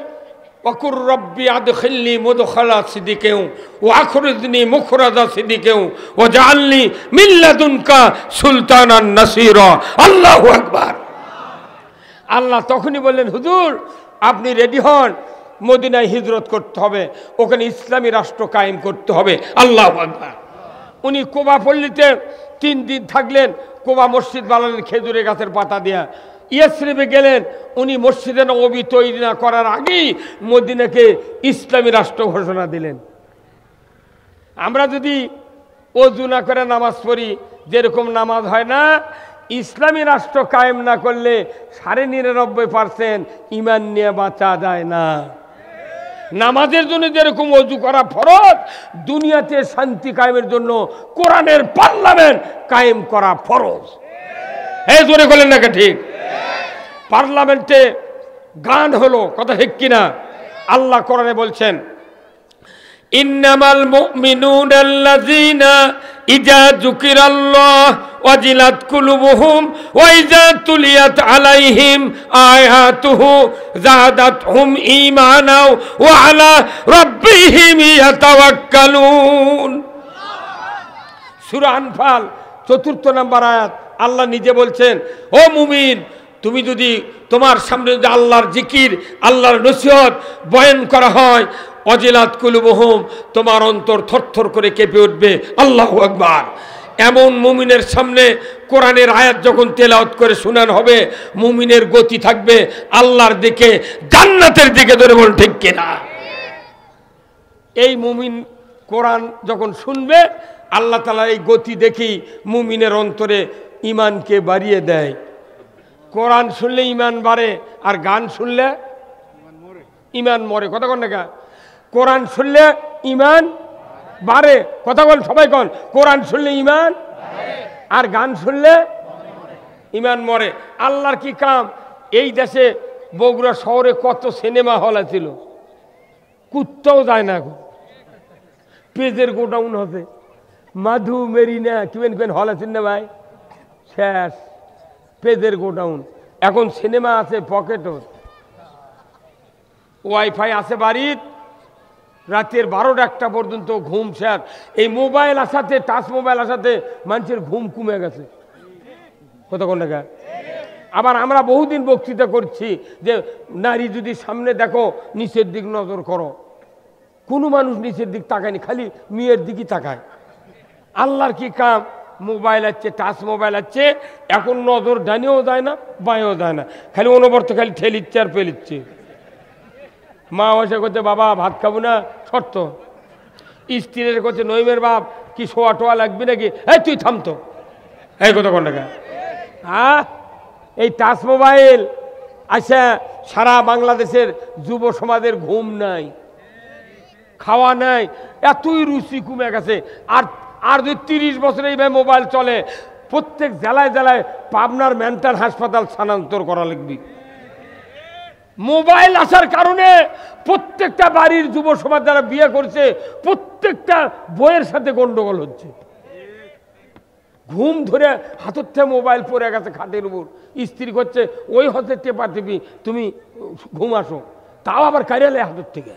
ওয়াকুর রব্বি আদখিলনি মুদখালা সিদ্দিকিন ওয়া আখরিজনি মুখরাজা সিদ্দিকিন ওয়া জাআলনি মিন লাদুনকা সুলতানান নাসীরা। আল্লাহু আকবার। আল্লাহ তখনই বললেন, হুজুর আপনি রেডি হন, মদিনায় হিজরত করতে হবে, ওখানে ইসলামী রাষ্ট্র কায়েম করতে হবে। আল্লাহু আকবার। উনি কোবা পল্লীতে 3 দিন থাকলেন, কোবা মসজিদ বানালেন খেজুরের গাছের পাতা দিয়া। ইয়াসরিবে গেলেন, উনি মসজিদে নববী তৈরি না করার আগেই মদিনাকে ইসলামী রাষ্ট্র ঘোষণা দিলেন। আমরা যদি ওযু না করে নামাজ পড়ি, যেরকম নামাজ হয় না, ইসলামী রাষ্ট্র কায়েম না করলে 99.% ঈমান নিয়ে বাঁচা যায় না। নামাজের জন্য যেরকম ওযু করা ফরজ, দুনিয়াতে শান্তি কায়েমের জন্য কোরআনের পার্লামেন্ট কায়েম করা ফরজ। এই জোরে বলেন না ঠিক? পার্লামেন্টে গান হলো, কথা ঠিক কিনা? আল্লাহ কোরআনে বলছেন, ইন্নামাল মুমিনুনা আল্লাযীনা ইযা যুকিরাল্লাহ ওয়াজিলাত কুলুবুহুম ওয়া ইযা তুলিয়াত আলাইহিম আয়াতুহু যাদাতহুম ঈমানা ওয়া আলা রাব্বিহিম ইয়াতাওয়াক্কালুন। সূরা আনফাল 4 নম্বর আয়াত। আল্লাহ নিজে বলছেন, ও মুমিন, তুমি যদি তোমার সামনে যদি আল্লাহর জিকির, আল্লাহর নসিহত বয়ান করা হয়, অজিলাত কুলুবুহুম, তোমার অন্তর থরথর করে কেঁপে উঠবে। আল্লাহু আকবার। এমন মুমিনের সামনে কোরআনের আয়াত যখন তেলাওয়াত করে শোনানো হবে, মুমিনের গতি থাকবে আল্লাহর দিকে, জান্নাতের দিকে। ধরে বল ঠিক কিনা? এই মুমিন কোরআন যখন শুনবে, আল্লাহ তাআলা এই গতি দেখি মুমিনের অন্তরে ঈমানকে বাড়িয়ে দেয়। কোরআন শুনলে ঈমান বাড়ে, আর গান শুনলে ঈমান মরে। কথা কন না? কোরআন শুনলে ঈমান বাড়ে। কথা বল সবাই, কন। কোরআন শুনলে ঈমান, আর গান শুনলে ঈমান মরে। আল্লাহর কি কাম! এই দেশে বগুড়া শহরে কত সিনেমা হল ছিল, কুত্তাও যায় না এখন। পেজের গোডাউন হবে, মাধু মেরিনা কিবেন হল আছে না ভাই, শেষ। পেজের গোডাউন। এখন সিনেমা আছে পকেটও, ওয়াইফাই আছে বাড়ির, রাতের 12টা পর্যন্ত ঘুম শেষ। এই মোবাইল আসাতে, টাচ মোবাইল আসাতে মানুষের ঘুম কমে গেছে। কতক্ষণ টাকা? আবার আমরা বহুদিন বক্তৃতা করছি যে নারী যদি সামনে দেখো, নিচের দিক নজর করো। কোনো মানুষ নিচের দিক তাকায়নি, খালি মেয়ের দিকই তাকায়। আল্লাহর কি কাম! মোবাইল আছে, টাচ মোবাইল আছে, এখন নজর ডানেও যায় না, বাঁয়েও যায় না, খালি অনবরত খালি ঠেলিচ্ছে আর পেলিচ্ছে। মা বসে করছে, বাবা ভাত খাবো না, শর্ত। স্ত্রীর করছে, নইমের বাপ কি শোয়া টোয়া লাগবে নাকি? এই তুই থামতো, এই কথা কোন টাকা? হ্যাঁ, এই টাচ মোবাইল আচ্ছা, সারা বাংলাদেশের যুব সমাজের ঘুম নাই, খাওয়া নাই, এতই রুচি কমে গেছে। আর যদি 30 বছর এইভাবে মোবাইল চলে, প্রত্যেক জেলায় জেলায় পাবনার মেন্টাল হাসপাতাল স্থানান্তর করা লাগবে। মোবাইল আসার কারণে প্রত্যেকটা বাড়ির যুব সমাজ যারা বিয়ে করছে, প্রত্যেকটা বইয়ের সাথে গন্ডগোল হচ্ছে। ঘুম ধরে হাতের থেকে মোবাইল পড়ে গেছে খাটের উপর, স্ত্রী করছে ওই হতে টেপা টেপি তুমি ঘুম আসো, তাও আবার কারিয়ালে হাতের থেকে।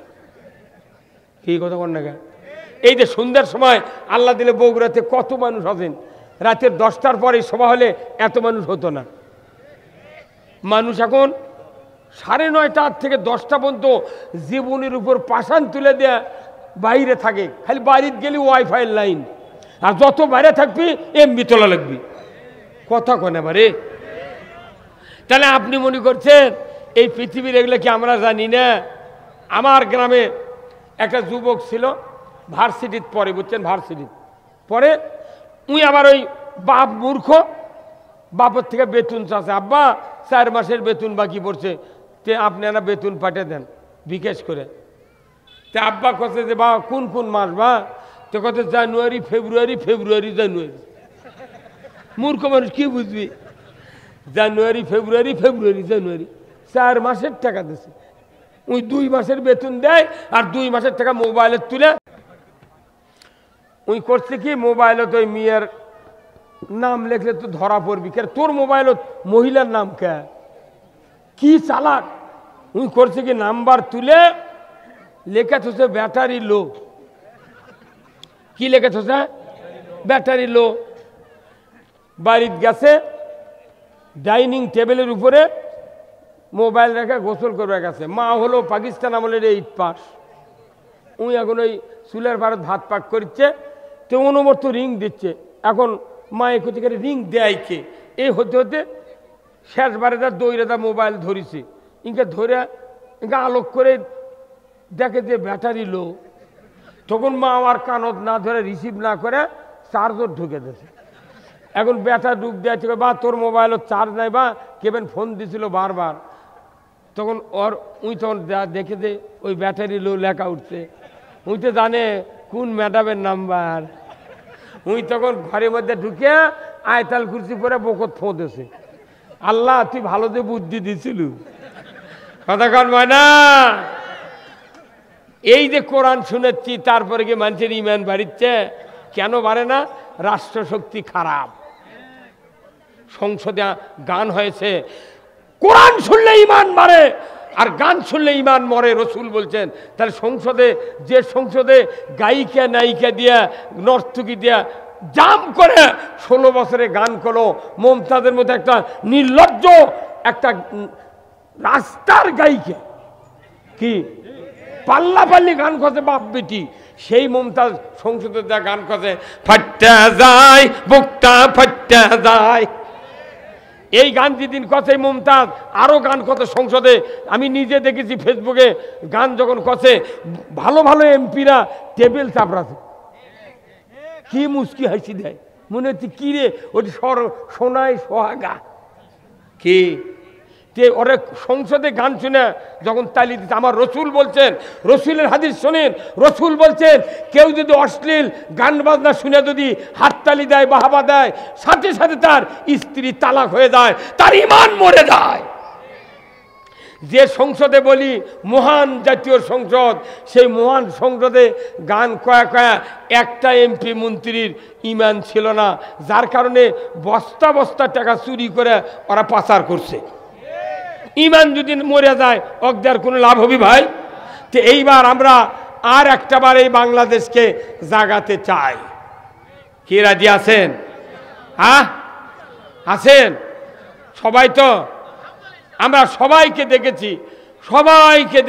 কি কথা কর না? এই যে সন্ধ্যার সময় আল্লাহ দিলে বগুড়াতে কত মানুষ আছেন, রাতের 10টার পরে সভা হলে এত মানুষ হতো না। মানুষ এখন 9:30 থেকে 10টা পর্যন্ত জীবনের উপর পাষাণ তুলে দেয়া বাইরে থাকে, খালি বাড়িতে গেলে ওয়াইফাইয়ের লাইন, আর যত বাইরে থাকবি এমবি তোলা লাগবি। কথা কনে বারে। তাহলে আপনি মনে করছেন এই পৃথিবীর এগুলো কি আমরা জানি না? আমার গ্রামে একটা যুবক ছিল, ভার্সিটিত পড়ে, বুঝছেন, ভার্সিটিত পরে। উই আবার ওই বাপ মূর্খ, বাপের থেকে বেতন চাচ্ছে, আব্বা 4 মাসের বেতন বাকি পড়ছে, তে আপনারা বেতন পাঠিয়ে দেন বিকাশ করে। তে আব্বা কথা যে বা কোন কোন মাস বা? তো কত জানুয়ারি ফেব্রুয়ারি, ফেব্রুয়ারি জানুয়ারি। মূর্খ মানুষ কি বুঝবি? জানুয়ারি ফেব্রুয়ারি, ফেব্রুয়ারি জানুয়ারি, 4 মাসের টাকা দিচ্ছে। ওই 2 মাসের বেতন দেয়, আর 2 মাসের টাকা মোবাইলে তুলে ওই করছে কি, মোবাইলত ওই মেয়ের নাম লেখলে তো ধরা পড়বি, কে তোর মোবাইলত মহিলার নাম কে? কি চালাক! উনি করছে কি, নাম্বার তুলে লেখা থসে ব্যাটারি লো। কি লেখা থসে? ব্যাটারি লো। বাড়ির গেছে, ডাইনিং টেবিলের উপরে মোবাইল রেখে গোসল করবে গেছে। মা হলো পাকিস্তান আমলের 8 পাস। উনি এখন ওই চুলের পাড়ে ভাত পাক করছে, তো অনবরত রিং দিচ্ছে। এখন মায়ে কোথা করে রিং দেয় কে, এই হতে হতে শেষবারে তার দৌড়ে মোবাইল ধরেছি, ইনকে ধরে ইনকে আলোক করে দেখে যে ব্যাটারি লো। তখন মা আমার কানত না ধরে রিসিভ না করে চার্জর ঢুকে দিয়েছে। এখন ব্যাটা ডুব দিয়েছে, বা তোর মোবাইলের চার্জ নাই, বা কেবেন ফোন দিছিল বারবার। তখন উই তখন দেখে যে ওই ব্যাটারি লো লেখা উঠছে। উই তো জানে কোন ম্যাডামের নাম্বার। উই তখন ঘরের মধ্যে ঢুকে আয়তাল কুরসি পরে বকত ফোঁদেছে। আল্লাহ তুই ভালো যে বুদ্ধি দিছিল, কথা কন না। এই যে কোরআন শুনেছি, তারপরে কি মানুষের ইমান বাড়িচ্ছে? কেন বাড়ে না? রাষ্ট্রশক্তি খারাপ। সংসদে গান হয়েছে, কোরআন শুনলে ইমান বাড়ে আর গান শুনলে ইমান মরে, রসুল বলছেন। তাহলে সংসদে, যে সংসদে গায়িকা নায়িকা দিয়া নর্তকী দিয়া জাম করে 16 বছরে গান করলো, মমতাজের মধ্যে একটা নির্লজ্জ একটা রাস্তার গায়িকা কি পাল্লাপাল্লি গান করছে বাপ বেটি, সেই মমতাজ সংসদে যা গান করছে, ফাট্টা যায় বুকটা ফাট্টা যায়। এই গান যেদিন কথা মমতাজ আরো গান কথা সংসদে, আমি নিজে দেখেছি ফেসবুকে গান যখন কথা, ভালো ভালো এমপিরা টেবিল চাপড়াছে, কি মুস্কি হাসি দেয়, মনে হচ্ছে কি রে ওটি সোনায় সোহাগা কি। ওরা সংসদে গান শুনে যখন তালি দিচ্ছে, আমার রসুল বলছেন, রসুলের হাদিস শোনেন, রসুল বলছেন কেউ যদি অশ্লীল গান বাজনা শুনে যদি হাততালি দেয়, বাহাবা দেয়, সাথে সাথে তার স্ত্রী তালাক হয়ে যায়, তার ঈমান মরে যায়। যে সংসদে বলি মহান জাতীয় সংসদ, সেই মহান সংসদে গান কয়া একটা এমপি মন্ত্রীর ঈমান ছিল না, যার কারণে বস্তা বস্তা টাকা চুরি করে ওরা পাচার করছে। ঈমান যদি মরে যায় অগদার কোনো লাভ হবে ভাই? তো এইবার আমরা আর একটা বার এই বাংলাদেশকে জাগাতে চাই। কি রাজি আছেন? হ্যাঁ আছেন সবাই? তো আমরা সবাইকে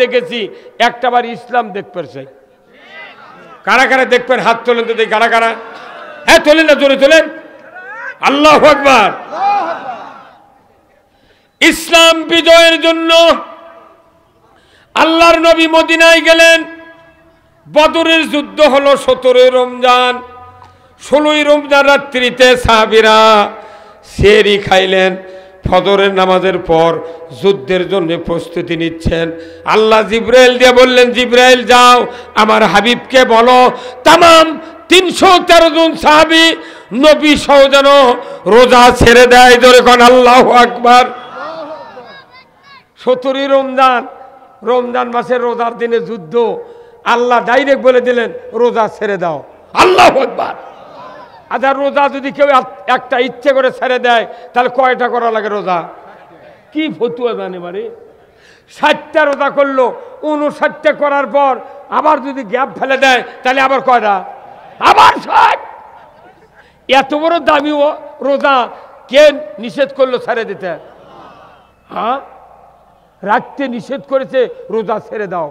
দেখেছি একটাবার ইসলাম দেখতে চাই। কারা কারা দেখবেন হাত তোলেন তো দেখি, কারা কারা? হ্যাঁ তোলেন না, জোরে তোলেন। আল্লাহু আকবার। ইসলাম বিজয়ের জন্য আল্লাহর নবী মদিনায় গেলেন। বদরের যুদ্ধ হলো 17 রমজান। 16 রমজান রাত্রিতে সাহাবীরা সেহরি খাইলেন। ফজরের নামাজের পর যুদ্ধের জন্য প্রস্তুতি নিচ্ছেন। আল্লাহ জিবরাইল দিয়ে বললেন, জিবরাইল যাও আমার হাবিবকে বলো তামাম 313 জন সাহাবী নবী সহ যেন রোজা ছেড়ে দেয়। জোরে কোন আল্লাহু আকবার। 17 রমজান, রমজান মাসের রোজার দিনে যুদ্ধ, আল্লাহ ডাইরেক্ট বলে দিলেন রোজা ছেড়ে দাও। আল্লাহু আকবার। আচ্ছা রোজা যদি কেউ একটা ইচ্ছে করে ছেড়ে দেয় তাহলে কয়টা করা লাগে রোজা? কি ফতুয়া জানে মানে, 60টা রোজা করলো, 59টা করার পর আবার যদি গ্যাপ ফেলে দেয় তাহলে আবার কয়টা? আবার 60। এত বড় দামি রোজা কে নিষেধ করলো ছেড়ে দিতে? হ্যাঁ রাখতে নিষেধ করেছে, রোজা ছেড়ে দাও।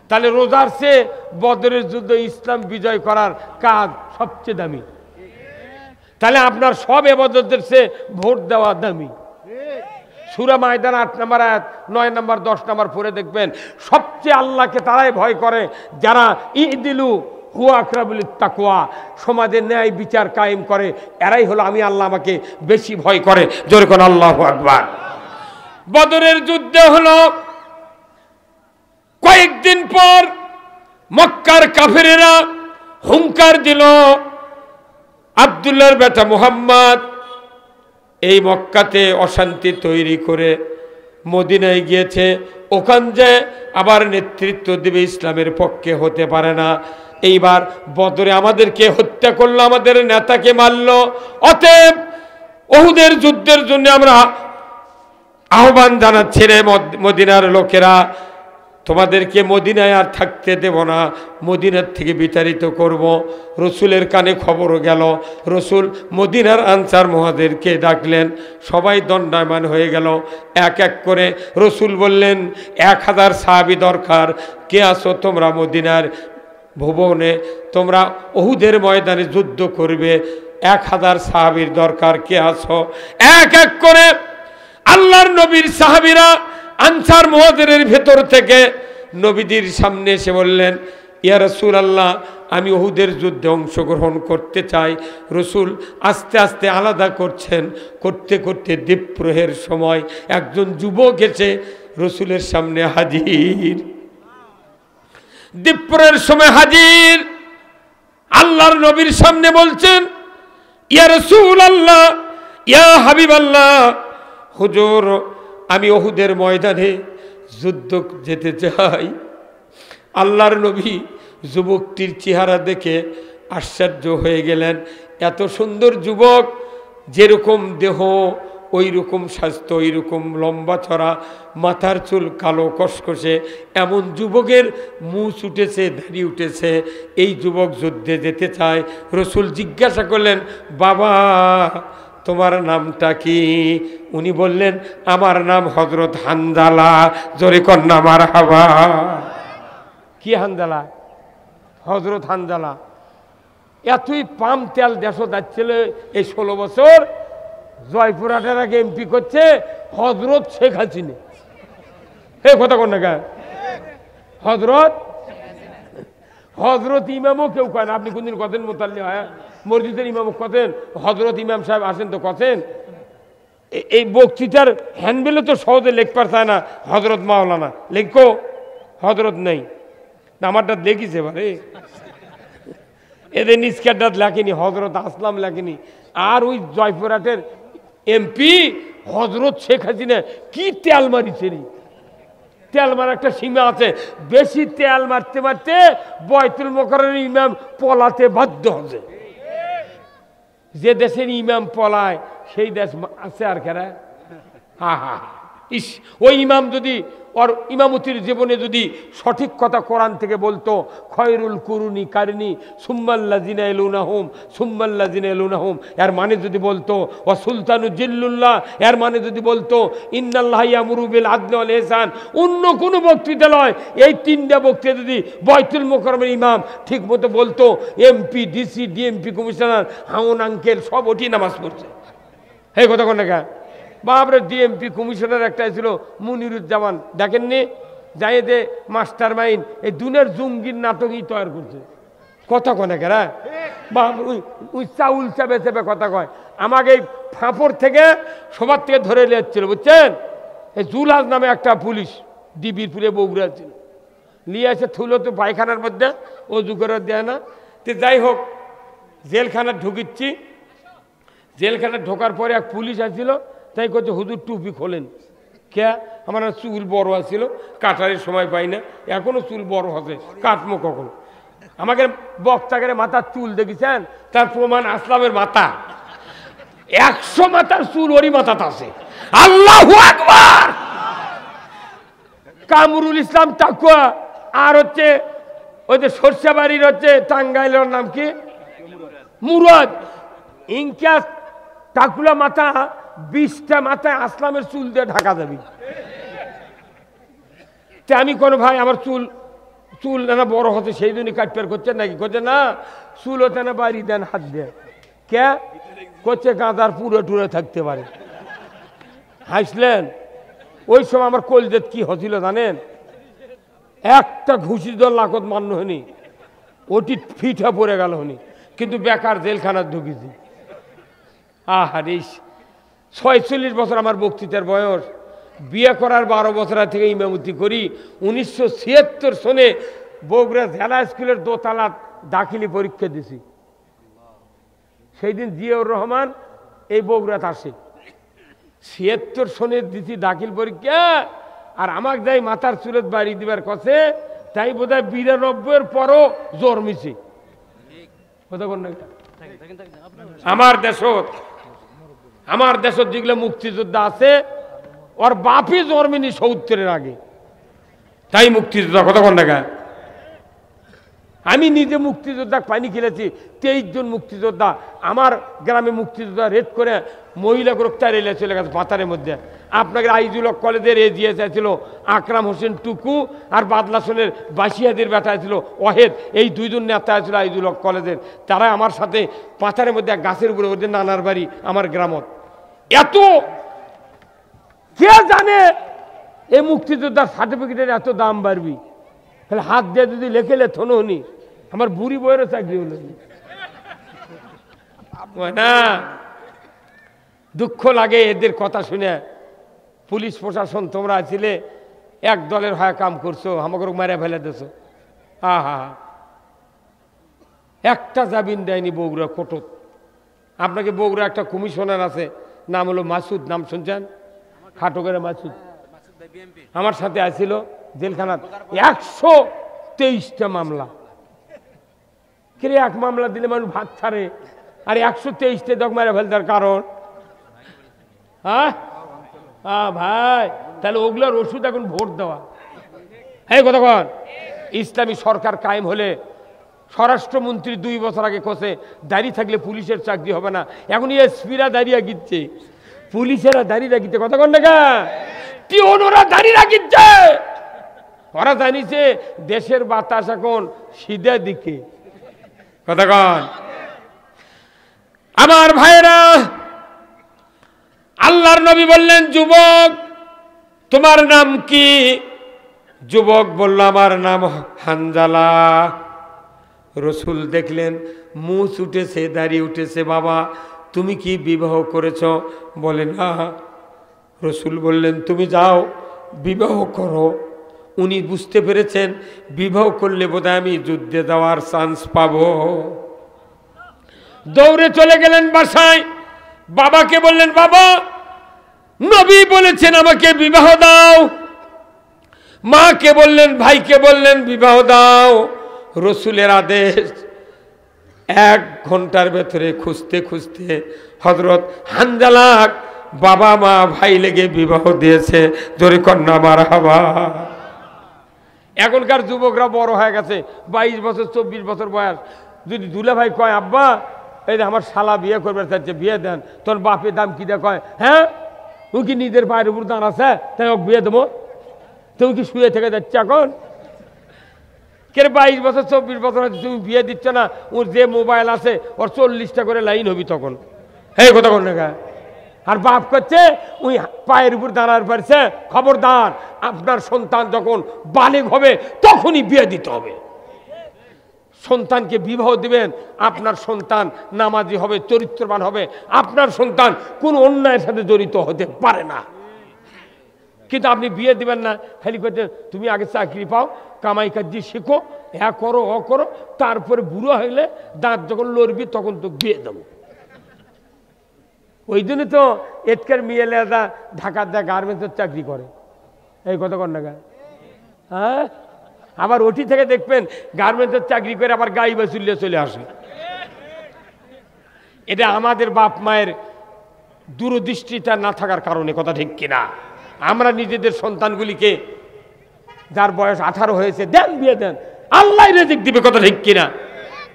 তাহলে রোজার চেয়ে বদরের যুদ্ধ ইসলাম বিজয় করার কাজ সবচেয়ে দামি। তাহলে আপনার সব ইবাদতের চেয়ে ভোট দেওয়া দামি। সূরা মায়দান 8 নম্বর আয়াত, 9 নম্বর 10 নম্বর পড়ে দেখবেন, সবচেয়ে আল্লাহকে তারাই ভয় করে যারা ইদিলু হুয়া আকরাবুল তাকওয়া, সমাজের ন্যায় বিচার কায়েম করে, এরাই হলো আমি আল্লাহ আমাকে বেশি ভয় করে। জোরে কোন আল্লাহু আকবার। বদরের যুদ্ধে হলো কয়েকদিন পর মক্কার কাফেরেরা হুঙ্কার দিল, আব্দুল্লাহর বেটা মুহাম্মদ এই মক্কাতে অশান্তি তৈরি করে মদিনায় গিয়েছে, ওখান যে আবার নেতৃত্ব দেবে ইসলামের পক্ষে হতে পারে না। এইবার বদরে আমাদেরকে হত্যা করলো, আমাদের নেতাকে মারলো। অতএব উহুদের যুদ্ধের জন্য আমরা আহ্বান জানাচ্ছি রে মদিনার লোকেরা, তোমাদেরকে মদিনায় আর থাকতে দেব না, মদিনার থেকে বিতাড়িত করব। রসুলের কানে খবরও গেল, রসুল মদিনার আনসার মহাদেরকে ডাকলেন, সবাই দণ্ডায়মান হয়ে গেল। এক এক করে রসুল বললেন 1000 সাহাবী দরকার, কে আসো তোমরা মদিনার ভুবনে তোমরা উহুদের ময়দানে যুদ্ধ করবে, 1000 সাহাবীর দরকার, কে আছো? এক এক করে আল্লাহর নবীর সাহাবীরা আনসার মুহাজিরের ভেতর থেকে নবীজির সামনে এসে বললেন, ইয়া রাসূলুল্লাহ, আমি উহুদের যুদ্ধে অংশগ্রহণ করতে চাই। রসুল আস্তে আস্তে আলাদা করছেন, করতে করতে দ্বীপ্রহের সময় একজন যুবক এসে রসুলের সামনে হাজির। দ্বীপ্রহের সময় হাজির, আল্লাহর নবীর সামনে বলছেন, ইয়া রাসূলুল্লাহ, ইয়া হাবিবাল্লাহ, হুজুর আমি উহুদের ময়দানে যুদ্ধ যেতে চাই। আল্লাহর নবী যুবকটির চেহারা দেখে আশ্চর্য হয়ে গেলেন। এত সুন্দর যুবক, যেরকম দেহ ওই রকম স্বাস্থ্য, ওই রকম লম্বা চড়া, মাথার চুল কালো কসকসে, এমন যুবকের মুছ উঠেছে, দাড়ি উঠেছে, এই যুবক যুদ্ধে যেতে চায়। রসুল জিজ্ঞাসা করলেন, বাবা তোমার নামটা কি? উনি বললেন, আমার নাম হযরত হানজালা। জোরে কন্যা মারহাবা। কি হানজালা? হযরত হানজালা। এতই পাম তেল দেশ যাচ্ছিল এই 16 বছর, জয়পুরহাটের আগে এমপি করছে হযরত শেখ হাসিনা। এই কথা কোন না, হযরত ইমামও কেউ কয় না। আপনি কোনদিন কতেন মোতাল্লি হয় মসজিদের ইমাম কতেন, হযরত ইমাম সাহেব আসেন তো কতেন। এই বক্তৃতার হ্যান্ডবেলে তো সহজে লেখবার চায় না হযরত মাওলানা, লেখো হযরত নেই। আমারটা দেখিছে এবারে, এদের নিষ্কারটা লেখেনি, হযরত আসলাম লেখেনি। আর ওই জয়পুরহাটের এমপি হযরত শেখ হাসিনা কি তেল মারিছে রে। তেল মারার একটা সীমা আছে, বেশি তেল মারতে মারতে বয়তুল মোকাররমের ইমাম পলাতে বাধ্য হচ্ছে। যে দেশের ইমাম পলায় সেই দেশ আছে আর কেরা? হা হা, ইস, ওই ইমাম যদি ওর ইমামতির জীবনে যদি সঠিক কথা কোরআন থেকে বলতো, খয়রুল কুরুনি কারনি সুম্মাল্লাযিনা ইয়ালুনাহুম সুম্মাল্লাযিনা ইয়ালুনাহুম, এর মানে যদি বলতো ও সুলতানু জিল্লুল্লাহ, এর মানে যদি বলতো ইন্নাল্লাহা ইয়ামুরু বিল আদলি ওয়াল ইহসান, অন্য কোনো বক্তৃতা নয়, এই 3টা বক্তৃতা যদি বয়তুল মোকাররমের ইমাম ঠিক মতো বলতো, এমপি ডিসি ডিএমপি কমিশনার হাউন আঙ্কেল সব ওটি নামাজ পড়ছে। এই কথা কোন না? বাবরে ডিএমপি কমিশনার একটা ছিল মুনিরুজ্জামান, দেখেননি? জায়েদে মাস্টার মাইন্ড এই দুনের জঙ্গির নাটকই তৈরি করছে। কথা কনে কেরা বাপ, ওই চাউল চাবে চেপে কথা কয়। আমাকে এই ফাঁপড় থেকে সবার থেকে ধরে নিয়েছিল, বুঝছেন? এই জুলহাজ নামে একটা পুলিশ ডিবির পুরে বগুড়া ছিল, নিয়ে এসে থুলো তো পায়খানার মধ্যে, অজু করে দেয় না। তো যাই হোক, জেলখানা ঢুকিচ্ছি। জেলখানা ঢোকার পরে এক পুলিশ আসছিল, তাই করছে হুজুর টুপি খোলেন। কে? আমার চুল বড় আছিল, কাটারের সময় পাই না, এখনো চুল বড় হবে, কাটমো কখন। আমাকে বক্তাকে মাথার চুল দেখেছেন, তার প্রমাণ আসলামের মাথা 100 মাথার চুল ওরই মাথাতে আছে। আল্লাহু আকবার। কামরুল ইসলাম টাকুয়া, আর হচ্ছে ওই যে সরষাবাড়ির হচ্ছে টাঙ্গাইলের নাম কি, মুরাদ, ইনকা টাকুলা মাথা 20টা মাথায় আসলামের চুল দিয়ে ঢাকা যাবি। আমি কোনো ভাই আমার চুল না বড় হচ্ছে সেই জন্যই কাটপার করছেন নাকি? করছে না, চুল হতে না বাড়ি দেন হাত দিয়ে। কে করছে? গাঁদার পুরো টুরে থাকতে পারে। হাসলেন? ওই সময় আমার কলজেত কি হচ্ছিল জানেন? একটা ঘুষি দল লাখত মান্য হয়নি, ওটি ফিঠা পড়ে গেল হনি, কিন্তু বেকার জেলখানার ঢুকেছি। আহারে, 46 বছর আমার বক্তৃতার বয়স, বিয়ে করার 12 বছর থেকে ইমামতি করি। 1976 সনে বগুড়া জেলা স্কুলের দোতলা দাখিলি পরীক্ষা দিছি। সেই দিন জিয়াউর রহমান এই বগুড়াতে আসে, 76 সনে দিছি দাখিল পরীক্ষা। আর আমাকে যাই মাথার চুলত বাড়ি দিবার কাছে, তাই বোধ হয় 92-এর পরও জন্মিছে। আমার দেশত যেগুলো মুক্তিযোদ্ধা আছে, ওর বাপই জন্মিনি 70-এর আগে, তাই মুক্তিযোদ্ধা। কতক্ষণ দেখা আমি নিজে মুক্তিযোদ্ধা পানি খেলেছি, 23 জন মুক্তিযোদ্ধা আমার গ্রামে মুক্তিযোদ্ধা রেড করে মহিলা গ্রেপ্তার এলে চলে গেছে পাতারের মধ্যে। আপনাকে আইজুল হক কলেজের এজিএস ছিল আকরাম হোসেন টুকু, আর বাদলাসনের বাসিয়াদের বেটা ছিল ওয়াহেদ। এই 2 জন নেতা ছিল আইজুল হক কলেজের। তারা আমার সাথে পাতারের মধ্যে গাছের উপরে ওদের নানার বাড়ি আমার গ্রামত। এত কে জানে এই মুক্তিযোদ্ধার সার্টিফিকেটের এত দাম বাড়বি, তাহলে হাত দিয়ে যদি লেখে থনো হনি আমার বুড়ি বইয়েরও চাকরি হলো না। দুঃখ লাগে এদের কথা শুনে। পুলিশ প্রশাসন তোমরা ছিলে এক দলের হয়ে কাম করছো, আমাকে মারে ফেলে দিছো। হা হা, একটা জামিন দেয়নি বগুড়া কোর্টত। আপনাকে বগুড়া একটা কমিশনার আছে, নাম হলো মাসুদ, নাম শুনছেন? খাটোকের মাসুদ আমার সাথে আসছিল জেলখানার। 123টা মামলা। কে এক মামলা দিলে মানুষ ভাত ছাড়ে, আর 123টা দক মারে ফেলতার কারণ? হ্যাঁ ভাই, তাহলে ওগুলোর ওষুধ এখন ভোট দেওয়া। হ্যাঁ কতক্ষণ ইসলামী সরকার কায়েম হলে স্বরাষ্ট্রমন্ত্রী 2 বছর আগে কোসে দাঁড়িয়ে থাকলে পুলিশের চাকরি হবে না। এখন এসপিরা দাঁড়িয়ে গিচ্ছে, পুলিশেরা দাঁড়িয়ে রাখিতে। কতক্ষণ টাকা ওরা দাঁড়িয়ে রাখিচ্ছে। ওরা জানিছে দেশের বাতাস এখন সিধে দিকে। কতক্ষণ আমার ভাইরা, আল্লাহর নবী বললেন, যুবক তোমার নাম কি? যুবক বলল, আমার নাম হানজালা। রসুল দেখলেন মুখ উঠেছে, দাঁড়িয়ে উঠেছে। বাবা তুমি কি বিবাহ করেছ? বলে না। রসুল বললেন, তুমি যাও বিবাহ করো। উনি বুঝতে পেরেছেন বিবাহ করলে বোধহয় আমি যুদ্ধে যাওয়ার চান্স পাবো। দৌড়ে চলে গেলেন বাসায়। বাবাকে বললেন, বাবা নবী বলেছেন আমাকে বিবাহ দাও। মাকে বললেন, ভাইকে বললেন বিবাহ দাও। রসুলের আদেশ। 1 ঘন্টার ভেতরে খুঁজতে খুঁজতে হযরত হানজালা বাবা মা ভাই লেগে বিবাহ দিয়েছে। জোরে কন্যা মারহাবা। এখনকার যুবকরা বড় হয়ে গেছে, 22 বছর 24 বছর বয়স। যদি দুলা ভাই কয়, আব্বা এই যে আমার শালা বিয়ে করবে চাচ্ছে, বিয়ে দেন। তোর বাপের দাম কি কয়, হ্যাঁ ও কি নিজের পায়ের উপর দাঁড় আছে, তাই ওকে বিয়ে দেবো? তুমি কি শুয়ে থেকে যাচ্ছে এখন? কে 22 বছর 24 বছর হচ্ছে, তুমি বিয়ে দিচ্ছ না? ওর যে মোবাইল আছে ওর 40টা করে লাইন হবি তখন। এই কথা কোন না। আর বাপ করছে ওই পায়ের উপর দাঁড়ার পারছে, খবরদার আপনার সন্তান যখন বালেগ হবে তখনই বিয়ে দিতে হবে। সন্তানকে বিবাহ দিবেন, আপনার সন্তান নামাজি হবে, চরিত্রবান হবে। আপনার সন্তান কোন অন্যায়ের সাথে জড়িত হতে পারে না। কিন্তু আপনি বিয়ে দিবেন না, খালি করছেন তুমি আগে চাকরি পাও, কামাই কাজ শিখো, হ্যাঁ করো ও করো, তারপরে বুড়ো হইলে দাঁত যখন লড়বি তখন তো বিয়ে দেবো। ওই জন্য তো এটকার মেয়েরা ঢাকার দেয় গার্মেন্টসের চাকরি করে। এই কথা কর না গা। হ্যাঁ, আবার ওটি থেকে দেখবেন গার্মেন্টসের চাকরি করে আবার গাই বাসুল্লে চলে আসে। এটা আমাদের বাপ মায়ের দূরদৃষ্টিটা না থাকার কারণে, কথা ঠিক কিনা? আমরা নিজেদের সন্তানগুলিকে, যার বয়স 18 হয়েছে, দেন বিয়ে দেন, আল্লাহ রিজিক দিবে, কথা ঠিক কিনা?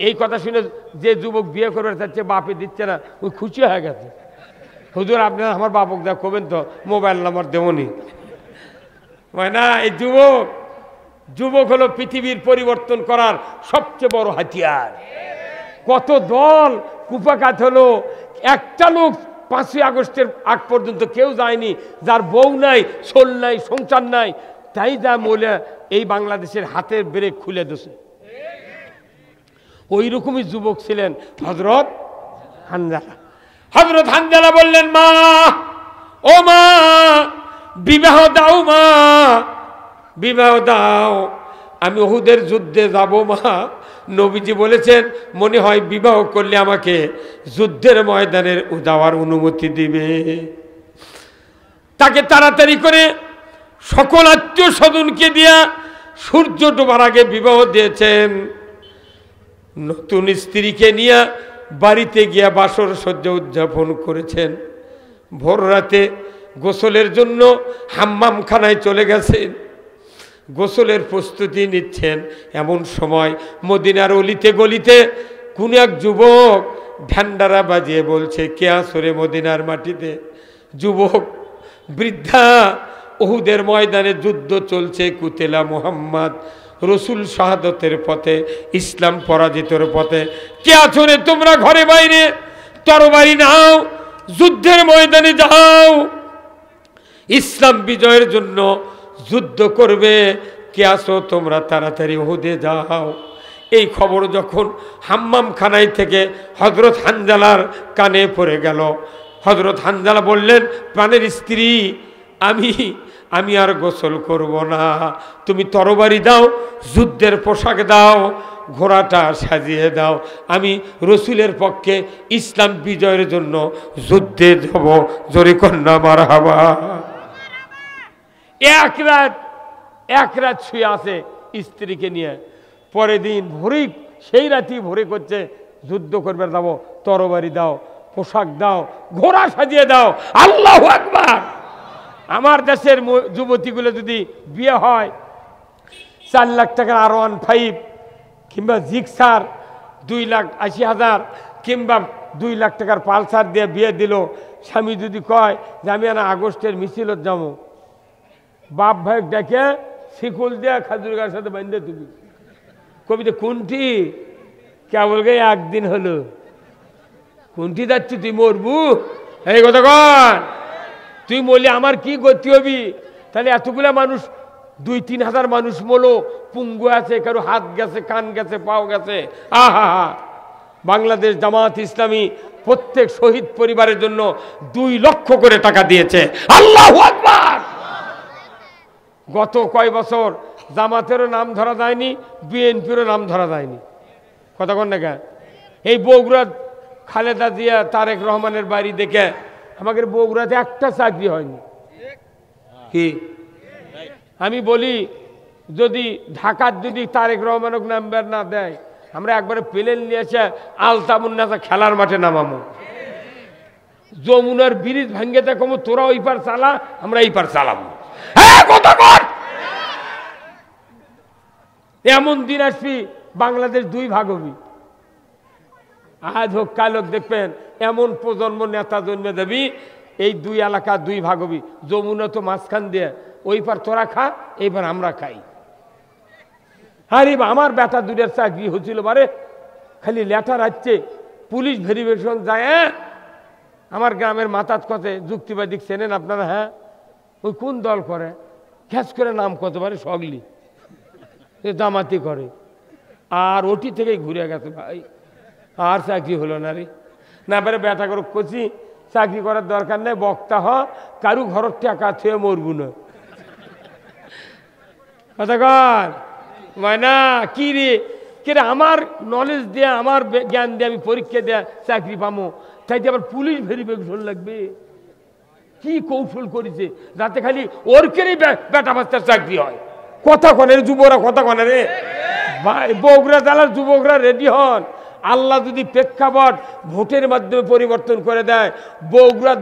এই কথা শুনে যে যুবক বিয়ে করবে চাচ্ছে বাপে দিচ্ছে না, ওই খুশি হয়ে গেছে। হুজুর আপনারা আমার বাপক দেখ কবেন তো, মোবাইল নাম্বার দেবনি না। এই যুবক হলো পৃথিবীর পরিবর্তন করার সবচেয়ে বড় হাতিয়ার। কত দল কুপাকাত হলো, একটা লোক 5ই আগস্টের আগ পর্যন্ত কেউ যায়নি যার বউ নাই, সোল নাই, সংসার নাই। তাই যা বলে এই বাংলাদেশের হাতের ব্রেক খুলে দিয়েছে। ওই রকমই যুবক ছিলেন হযরত হানজালা। হযরত হানজালা বললেন, মা ও মা বিবাহ দাও, মা বিবাহ দাও, আমি উহুদের যুদ্ধে যাব মা। নবীজি বলেছেন মনে হয় বিবাহ করলে আমাকে যুদ্ধের ময়দানে যাওয়ার অনুমতি দিবে। তাকে তাড়াতাড়ি করে সকল আত্মীয় স্বজনকে দিয়া সূর্য ডোবার আগে বিবাহ দিয়েছেন। নতুন স্ত্রীকে নিয়ে বাড়িতে গিয়া বাসর সজ্জা উদযাপন করেছেন। ভোর রাতে গোসলের জন্য হাম্মামখানায় চলে গেছেন। গোসলের প্রস্তুতি নিচ্ছেন। এমন সময় মদিনার অলিতে গলিতে কোন এক যুবক ঢান্ডারা বাজিয়ে বলছে, কে আসরে মদিনার মাটিতে? যুবক বৃদ্ধা, উহুদের ময়দানে যুদ্ধ চলছে, কুতেলা মুহাম্মদ রসুল শাহাদতের পথে, ইসলাম পরাজিতর পথে। কে আছো রে তোমরা? ঘরে বাইরে তরবারি নাও, যুদ্ধের ময়দানে যাও, ইসলাম বিজয়ের জন্য যুদ্ধ করবে। কে আছো তোমরা? তাড়াতাড়ি উহুদে যাও। এই খবর যখন হাম্মাম খানায় থেকে হযরত হানজালার কানে পড়ে গেল, হযরত হানজালা বললেন, প্রাণের স্ত্রী, আমি আর গোসল করব না, তুমি তরবারি দাও, যুদ্ধের পোশাক দাও, ঘোড়াটা সাজিয়ে দাও, আমি রসুলের পক্ষে ইসলাম বিজয়ের জন্য যুদ্ধে যাব। জোরে কন্যা মারহাবা। এক রাত শুয়ে আছে স্ত্রীকে নিয়ে। পরের দিন ভোরে, সেই রাতেই ভোরে করছে, যুদ্ধ করবে যাবো, তরবারি দাও, পোশাক দাও, ঘোড়া সাজিয়ে দাও। আল্লাহু আকবার। আমার দেশের যুবতীগুলো যদি বিয়ে হয় 4 লাখ টাকার R15 কিংবা জিক্সার 2,80,000 কিংবা 2 লাখ টাকার পালসার দিয়ে বিয়ে দিল, স্বামী যদি কয় যে আমি আগস্টের মিছিলত যাবো, বাপ ভাই ডেকে শিকল দিয়ে খাজুর গাছের সাথে বাঁধে তুমি কবিতা কোনটি কে বলবে একদিন হলো, কোনটি যাচ্ছি তুই মরবু? এই কথা কন, তুই বললি আমার কি গতি হবি? তাহলে এতগুলা মানুষ, 2-3 হাজার মানুষ মরলো, পুঙ্গু আছে, কারো হাত গেছে, কান গেছে, পাও গেছে। আহা হা। বাংলাদেশ জামাত ইসলামী প্রত্যেক শহীদ পরিবারের জন্য 2 লক্ষ করে টাকা দিয়েছে। আল্লাহু আকবার। গত কয় বছর জামাতেরও নাম ধরা যায়নি, বিএনপিরও নাম ধরা যায়নি। কথা কন না? এই বগুড়া খালেদা জিয়া তারেক রহমানের বাড়ি দেখে আমাদের বগুড়াতে একটা চাকরি হয়নি। কি আমি বলি, যদি ঢাকার যদি তারেক রহমানক নাম্বার না দেয়, আমরা একবারে প্লেন নিয়ে এসে আলতামুন্নাসা খেলার মাঠে নামামো। যমুনার ব্রিজ ভাঙ্গে দেখো, তোরা ওই পার চালা, আমরা এই পার চালাবো। হ্যাঁ কথা বল। এমন দিন আসবি বাংলাদেশ 2 ভাগ হবি। আজ হোক কাল হোক দেখবেন এমন প্রজন্ম নেতা জন্মে দেবি, এই 2 এলাকা 2 ভাগ হবি। যমুনা তো মাঝখান দিয়ে, ওই পার তোরা খা, এইবার আমরা খাই। আরে আমার বেটা 2টার চাকরি হচ্ছিল, বারে খালি লেটার আসছে, পুলিশ ভেরিফিকেশন যায়। আমার গ্রামের মাতাত কথে যুক্তিবাদী চেনেন আপনারা? হ্যাঁ, ওই কোন দল করে, খ্যাস করে নাম কত পারে, সগলি জামাতি করে, আর ওটি থেকেই ঘুরে গেছে ভাই, আর চাকরি হলো না রে। না পারে বেটা করে কচি, চাকরি করার দরকার নেই, বক্তা হ, কারু ঘরের টাকা থুয়ে মরবু না। কথা কর মায়না কি রে? কেরে আমার নলেজ দিয়ে, আমার জ্ঞান দিয়ে আমি পরীক্ষা দিয়ে চাকরি পাবো, তাই আবার পুলিশ ভেরিফিকেশন লাগবে? কি কৌশল করেছে যাতে খালি ওর কেড়ে বেটা বাচ্চার চাকরি হয়? কথা কনে যুবরা, কথা কনে রে ভাই। বগুড়া জেলার যুবকরা রেডি হন। আল্লাহ যদি প্রেক্ষাপট ভোটের মাধ্যমে পরিবর্তন করে দেয়, বগুড়া